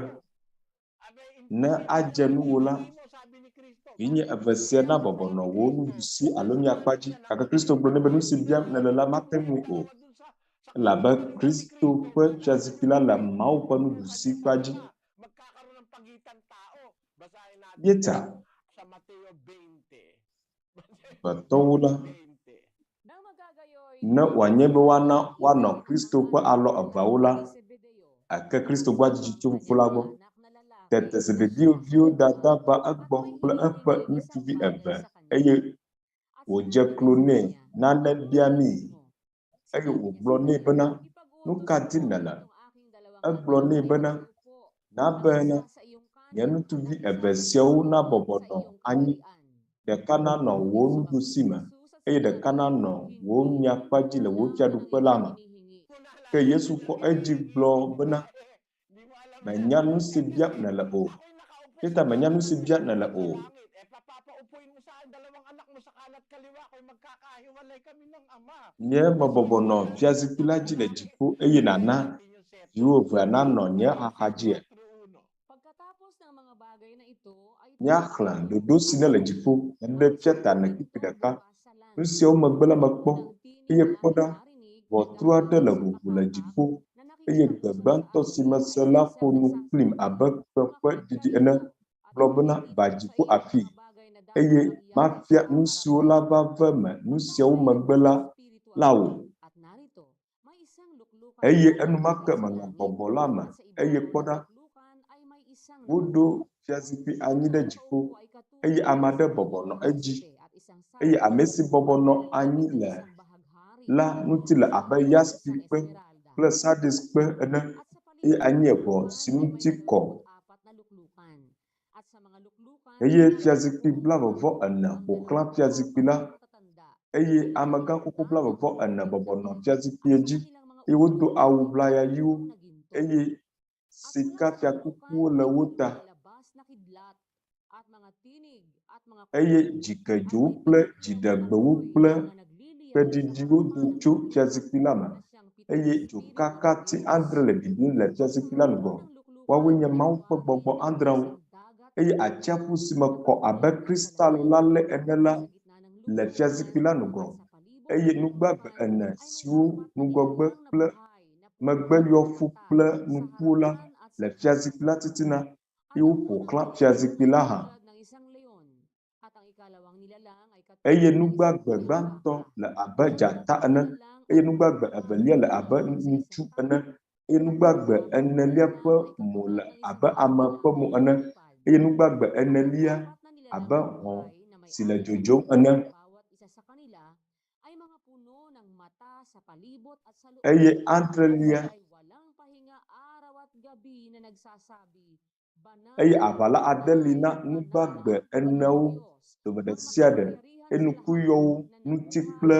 ne adze nuwo la, vinye eve sia na bɔbɔ nɔ wo nuɖusi alo miakpadzi. Gake Kristo gblɔ ne be nu si biam nele la mate ŋui o. Elabe Kristo ƒe fiazikpui la le Mawu ƒe nuɖusi kpadzi. Yeta betɔwo la ne wòanye be woanɔ Kristo ƒe alɔ eveawo la, ake Kristo gbɔ adzidzi tso Fofo la gbɔ. Tete zebedeviwo dada va egbɔ kple eƒe ŋutsuvi eve eye wòdze klo nɛ nane biamii eye wògblɔ nɛ bena nu ka dim nèle? Egblɔ nɛ bena nabena nye ŋutsuvi eve siawo nabɔbɔ nɔ anyi. Ɖeka nanɔ wò nuɖusime eye ɖeka nanɔ wò miakpadzi le wò fiaɖuƒe la me. Ke Yesu kɔ edzi gblɔ bena menya nu si biam nèle o. Yeta menya nu si biam nèle o. Nye mebɔbɔ nɔ fiazikpui la dzi le dziƒo eye nana viwo evea nanɔ nye axadzia. Míaxlẽ ɖoɖo si ne le dziƒo ɖe fia ta ne kpikpi ɖeka. Nu siawo megbe la mekpɔ eye kpɔ ɖa ʋɔtru aɖe le ʋuʋu le dziƒo eye gbegbãtɔ si mese la ƒo nu kplim abe kpekpe ɖiɖi ene. Gblɔ bena va dziƒo afii eye mafia nu siwo la va ve me, nu siawo megbe la wò. Eye enumake menɔ gbɔgbɔ la me, eye kpɔ ɖa, woɖo fiazikpui anyi ɖe dziƒo, eye ame aɖe bɔbɔnɔ edzi, eye ame si bɔbɔnɔ anyi la ŋuti le abe yaspi kpe kple sardis kpe ene, eye anyi evɔ si ŋuti kɔ. Eye fiazikpui blaeve-vɔ-ene ƒoxlã fiazikpui la, eye amegã xoxo blaeve-vɔ-ene bɔbɔnɔ fiazikpui dzi, eye wodo awu ʋlayayiwo, eye sika fiakukuwo le wo ta. Eye dzikedzo kple dziɖegbewo kple kpeɖiɖiwo do tso fiazikpui la me, eye dzokakati andre le bibim le fiazikpui la ŋgɔ. Woawoe nye Mawu ƒe gbɔgbɔ andreawo, eye atsiaƒu si me kɔ abe kristal la le ene la le fiazikpui la ŋgɔ, eye nugbagbe ene siwo ŋgɔgbe kple megbe yɔ fu kple nukuwo la le fiazikpui la titina, eye woƒoxlã fiazikpui la hã. Eye nugbagbe gbãtɔ le abe dzata ene, eye nugbagbe evelia le abe ŋutsu ene, eye nugbagbe enelia ƒe mo le abe ame ƒe mo ene, eye nugbagbe enelia abe hɔ̃ si le dzodzom ene. Eye adrelia, eye aʋala ade li na nugbagbe enewo dome ɖe sia ɖe, eye nuku yɔ wo ŋuti kple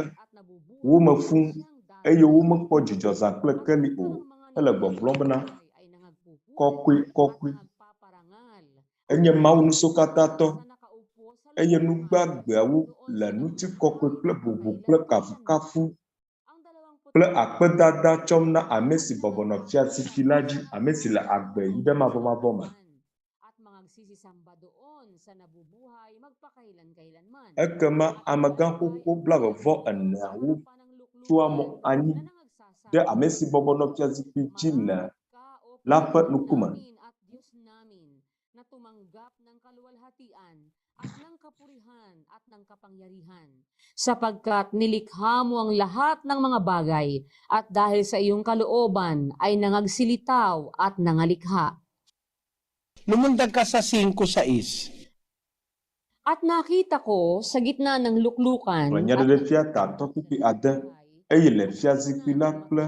wo me fũu, eye womekpɔ dzidzɔzã kple keli o, hele gbɔgblɔm bena kɔkɔe kɔkɔe enye Mawu Ŋusẽkatãtɔ, eye nugbagbeawo le ŋuti kɔkɔe kple bubu kple kafukafu kple akpedada tsɔm na ame si bɔbɔnɔ fiazikpui la dzi, ame si le agbe yi ɖe mavɔmavɔ me. Ekema amegã xoxo blaeve-vɔ-eneawo tsoa mɔ anyi ɖe ame si bɔbɔnɔ fiazikpui dzi le la ƒe ŋkume. Sapagkat nilikha mo ang lahat ng mga bagay at dahil sa iyong kalooban ay nangagsilitaw at nangalikha. Lumundag ka sa 5:6. At nakita ko sa gitna ng luklukan Nya ɖe fia tatɔ kpukpui ade, eye le fiazikpui la kple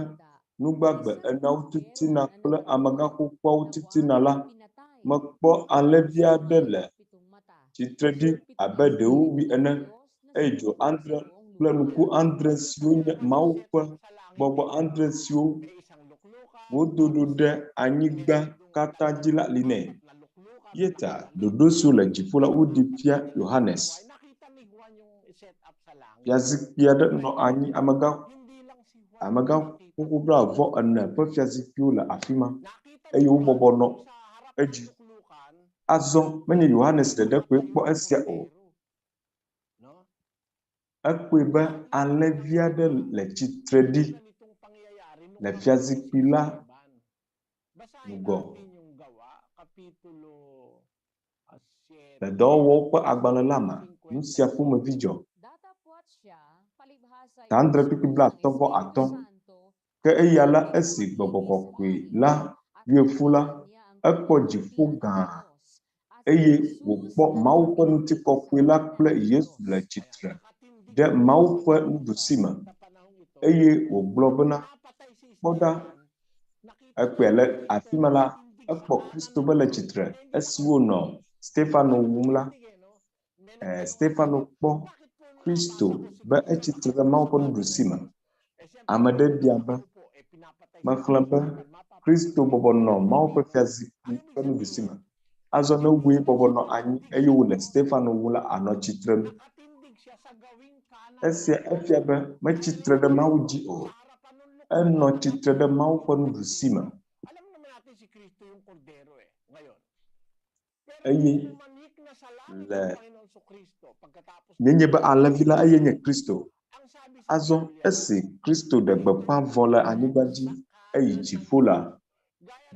nugbagbe eneawo titina kple amegã xoxoawo titina la, mekpɔ alẽvi aɖe le tsitre ɖi abe ɖewo wui ene, eye dzo andre kple nuku andre siwo nye Mawu ƒe gbɔgbɔ andre siwo wodo ɖo ɖe anyigba katã dzi la li nɛ. Yeta ɖoɖo siwo le dziƒo la woɖi fia Yohanes. Fiazikpui aɖe nɔ anyi, amegã xoxo blaeve-vɔ-ene ƒe fiazikpuiwo le afi ma, eye wobɔbɔ nɔ edzi. Azɔ menye Yohanes ɖeɖe koe kpɔ esia o. Ekpɔe be alẽvi aɖe le tsitre ɖi le fiazikpui la ŋgɔ. Le dɔwɔwɔwo ƒe agbalẽ la me, nu sia ƒomevi dzɔ. Tandre kpukpui blaatɔ̃-vɔ-atɔ̃. Ke eya la esi gbɔgbɔ kɔkɔe la yɔe fu la, ekpɔ dziƒo gã, eye wòkpɔ Mawu ƒe ŋutikɔkɔe la kple Yesu le tsitre ɖe Mawu ƒe nuɖusime, eye wògblɔ bena, kpɔ ɖa, ekpɔe le afi ma la, ekpɔ Kristo be le tsitre esi wonɔ Stefano wum la. Stefano kpɔ Kristo be etsitre ɖe Mawu ƒe nuɖusime. Ame ɖe bia be, mexlẽ be Kristo bɔbɔnɔ Mawu ƒe fiazikpui ƒe nuɖusime. Azɔ ne woe bɔbɔnɔ anyi eye wole Stefano wum la, anɔ tsitre nu. Esia efia be metsitre ɖe Mawu dzi o, enɔ tsitre ɖe Mawu ƒe nuɖusime. Eye le nenye be alẽvi la eye nye Kristo. Azɔ esi Kristo ɖe gbeƒã vɔ le anyigba dzi eyi dziƒo la,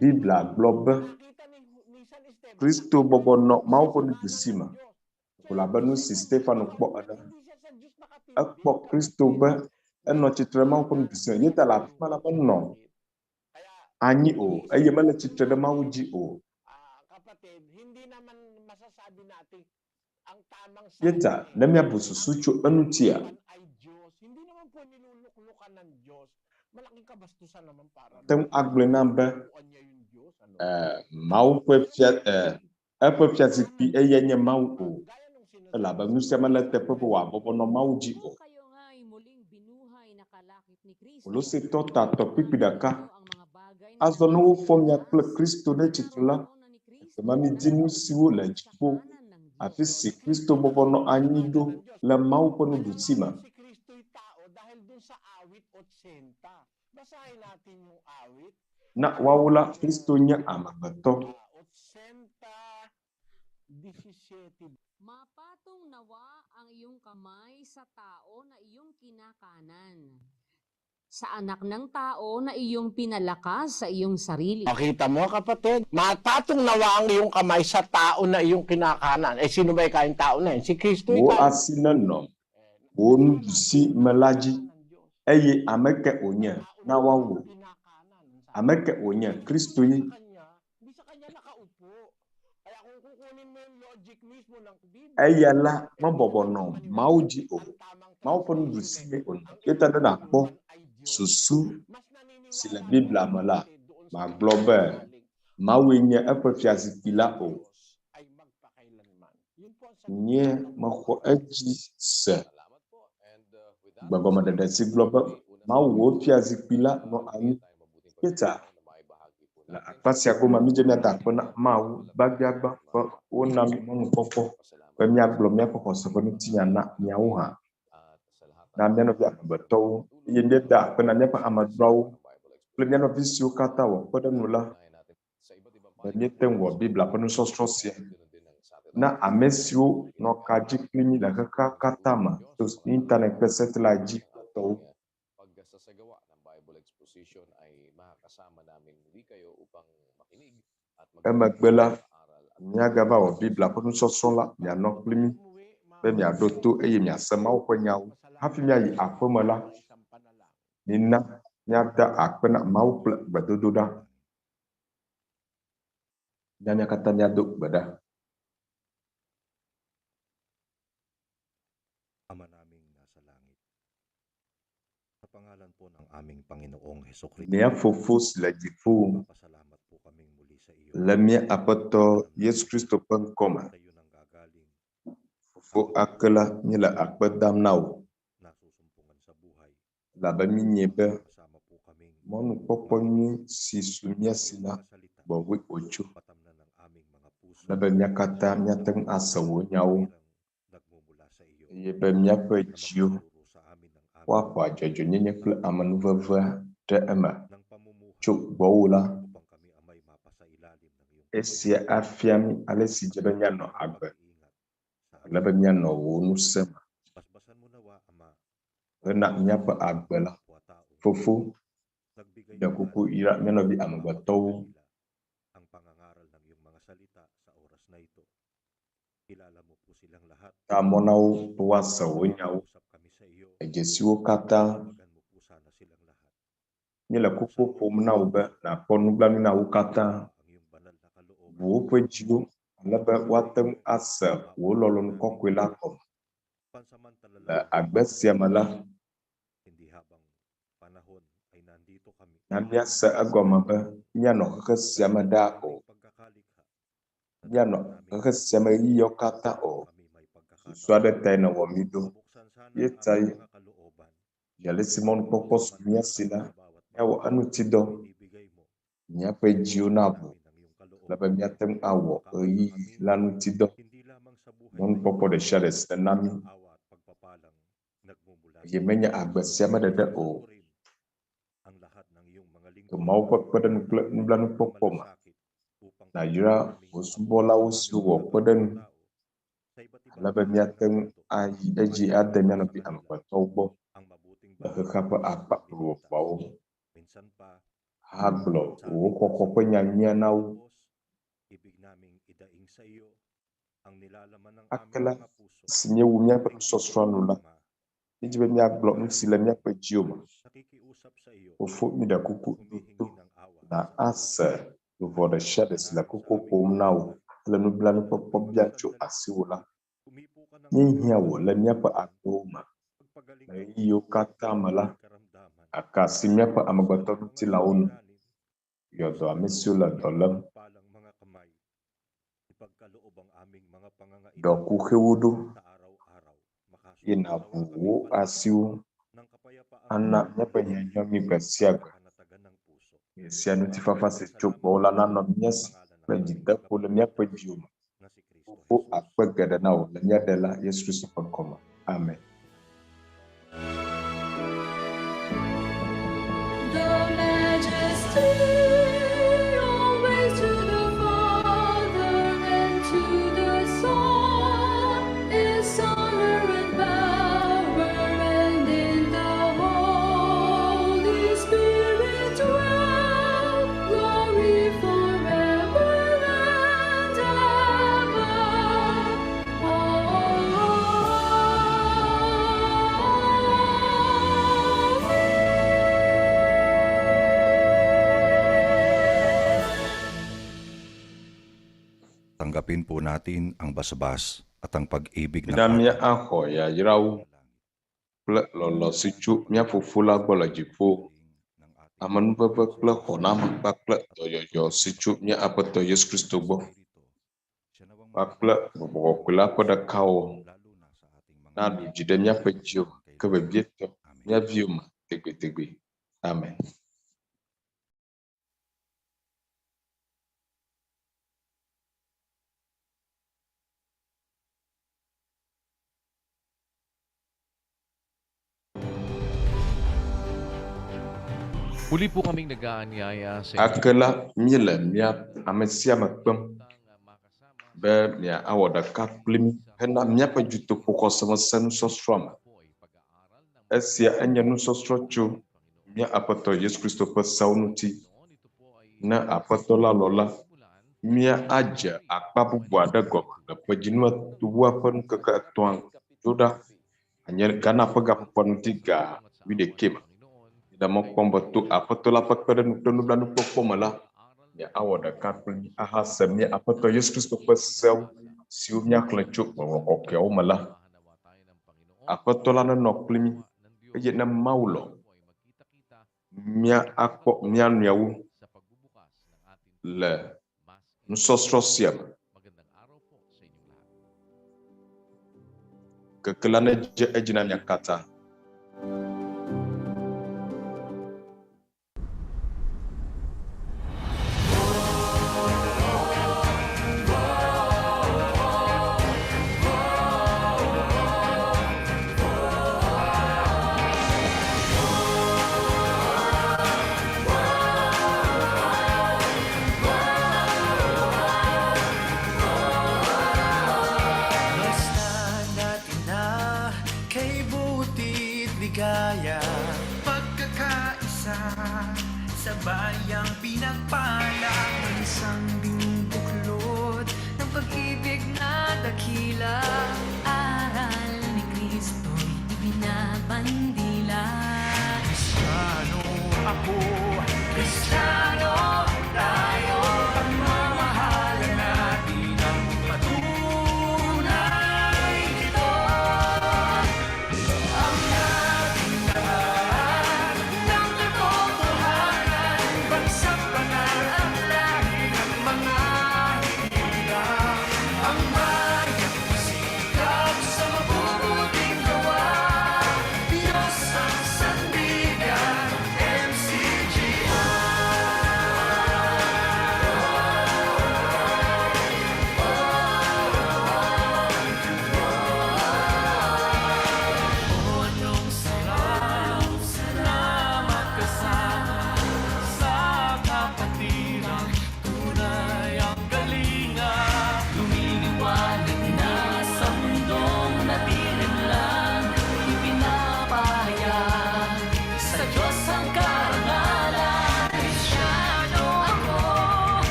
Biblia gblɔ be Kristo bɔbɔnɔ Mawu ƒe nuɖusime. Kulabe nu si Stefano kpɔ ene. Ekpɔ Kristo be enɔ tsitre Mawu ƒe nuɖusi ye ta le afi ma la menɔ anyi o eye mele tsitre ɖe Mawu dzi o. Ye ta ne miabu susu tso enutia, tem agblɔe nam be Mawu ƒe eƒe fiazikpui eye nye Mawu o. Elabe nu sia mele teƒe be wòabɔbɔ nɔ Mawu dzi o. Kolositɔ 3:1. Azɔ ne wofɔ mia kple Kristo ɖe tsitre la, ekema midi nu siwo le dziƒo, afi si Kristo bɔbɔ nɔ anyi ɖo le Mawu ƒe nuɖusi me. Na woawo la, Kristo nye amegbetɔ. Mapatong nawa ang iyong kamay sa tao na iyong kinakanan, sa anak ng tao na iyong pinalakas sa iyong sarili. Makita mo kapatid, mapatong nawa ang iyong kamay sa tao na iyong kinakanan. Sino ba ikain tao na yun? Si Kristo Wo ikain. asi nenɔ wo nuɖusi me la dzi eye ame ke wònye na woawo. Ame ke wònye Kristo ye. Eya la mebɔbɔ nɔ Mawu dzi o. Mawu ƒe nuɖusi ye wònɔ. Ye ta ne nakpɔ susu si le Biblia me la, magblɔ be Mawue nye eƒe fiazikpui la o. Nye mexɔ edzi se gbegɔmeɖeɖe si gblɔ be Mawu wo fiazikpui la nɔ anyi. Ye ta le akpa sia gome mi dze miada akpe na Mawu gbagbãgba be wona mi mɔnukpɔkpɔ be miagblɔ miaƒe xɔse ƒe nutinya na miawo hã. Na mia nɔvi amegbetɔwo eye mieda akpe na miaƒe amedzroawo kple mia nɔvi siwo katã wɔ kpe ɖe nu la be miete ŋu wɔ Biblia ƒe nusɔsrɔ̃ sia na ame siwo nɔ ka dzi kpli mi le xexea katã me to internet kple satellite dzi tɔwo. Emegbe la, miagava wɔ Biblia ƒe nusɔsrɔ̃ la, mianɔ kpli mi be miaɖo to eye miase Mawu ƒe nyawo. Hafi miayi aƒeme la, mina miada akpe na Mawu kple gbedodoɖa. Mia katã miado gbe ɖa. Mia Fofo si le dziƒo, le mia Aƒetɔ Yesu Kristo ƒe ŋkɔ me, Fofo ake la míele akpe dam na wò, elabe minye be mɔnukpɔkpɔ nyui si su mia si la gbɔwoe wòtso, alebe mia katã miate ŋu ase wò nyawo, eye be míaƒe dziwo woaxɔ adzɔdzɔnyenye kple amenuveve ɖe eme tso gbɔwò la. Esia afia mi ale si dze be mianɔ agbe, alebe mianɔ wò ŋusẽ me. Bena míaƒe agbe la, Fofo, ɖe kuku yra mia nɔvi amegbetɔwo. Ta mɔ na wo be woase wò nyawo, dzesiwo katã. Míele kuku ƒom na wo be nàkpɔ nublanui na wo katã. Wò woƒe dziwo, alebe woate ŋu ase wò lɔlɔ̃nu kɔkɔe la gɔme. Le agbe sia me la, na míase egɔme be míanɔ xexe sia me ɖaa o. Míanɔ xexe sia me ɣeyiɣiwo katã o. Susu aɖe tae nèwɔ mi ɖo. Ye tae ale si mɔnukpɔkpɔ su mia si la, míawɔ enutidɔ. Míaƒe dziwo naʋu, alebe míate ŋu awɔ ɣeyiɣi la ŋutidɔ. Mɔnukpɔkpɔ ɖe sia ɖe si nèna mi, eye menye agbe sia me ɖeɖe o. To Mawu ƒe kpeɖeŋu kple nublanukpɔkpɔ me, nàyra wò subɔlawo siwo wɔ kpeɖeŋu, alebe míate ŋu ayi edzi ade mia nɔvi amegbetɔwo gbɔ le xexea ƒe akpa vovovoawo. Agblɔ wò xɔxɔ ƒe nyanyuia na wo. Ake la, si miawu miaƒe nusɔsrɔ̃ nu la, míedzi be míagblɔ nu si le míaƒe dziwo me. Fofo mi ɖe kuku to na ase luʋɔ ɖe sia ɖe si le koko ƒom na wo le nublanuikpɔkpɔ bia tso asiwò la. Míehiã wò le míaƒe agbowo me. Le ɣeyiɣiwo katã me la, akasi míaƒe amegbetɔɖutilawo nu. Yɔdɔ ame siwo le dɔ lém. Ɖɔ kuxewo ɖo. Ye nàʋu wo asiwo. Ana míaƒe hiãhiãmi gbe sia gbe. Sia ŋutifafa si tso gbɔwò la nanɔ mía si kple dzideƒo le míaƒe dziwo me. Fofo akpe geɖe na wò le mía Ɖela Yesu Kristo ƒe ŋkɔ me. Amen. Tanggapin po natin ang basbas at ang pag-ibig ng Mia axɔ yayrawo kple lɔlɔ si tso mía Fofo la gbɔ le dziƒo. Amenuveve kple xɔname kpakple dɔyɔyɔ si tso mía Aƒetɔ Yesu Kristo gbɔ. Kpakple Gbɔgbɔ Kɔkɔe la ƒe ɖekawɔ naɖu dzi ɖe míaƒe dziwo ke vevietɔ mía viwo me tegbetegbe. Amen. Muli po kaming nag-aanyaya sa Akela míele mía ame sia ame kpem be mía awɔ ɖeka kpli mí hena míaƒe dzutoƒo xɔseme se nusɔsrɔ̃ me. Esia enye nusɔsrɔ̃ tso mía Aƒetɔ Yesu Kristo ƒe sewo ŋuti. Ne Aƒetɔ la lɔ la, mía adze akpa bubu aɖe gɔme le ƒe Dzinuasiekea ƒe ŋkeke etɔ̃a dzo ɖa anye Ghana ƒe gaƒoƒoa ŋuti ga 11 me. Le mɔkpɔm be to Aƒetɔ la ƒe kpeɖeŋu kple nublanuikpɔkpɔ me la, mía awɔ ɖeka kpli mí ahase mía Aƒetɔ Yesu Kristo ƒe sewo siwo míaxlẽ tso Gbɔgbɔ Kɔkɔeawo me la. Aƒetɔ la nenɔ kpli mí eye ne Mawu lɔ, mía akpɔ mía nɔewo le nusɔsrɔ̃ sia me. Keke la nedze edzi na mía katã. Sabayang pinagpala ng isang ding buklod ng pag-ibig na dakila.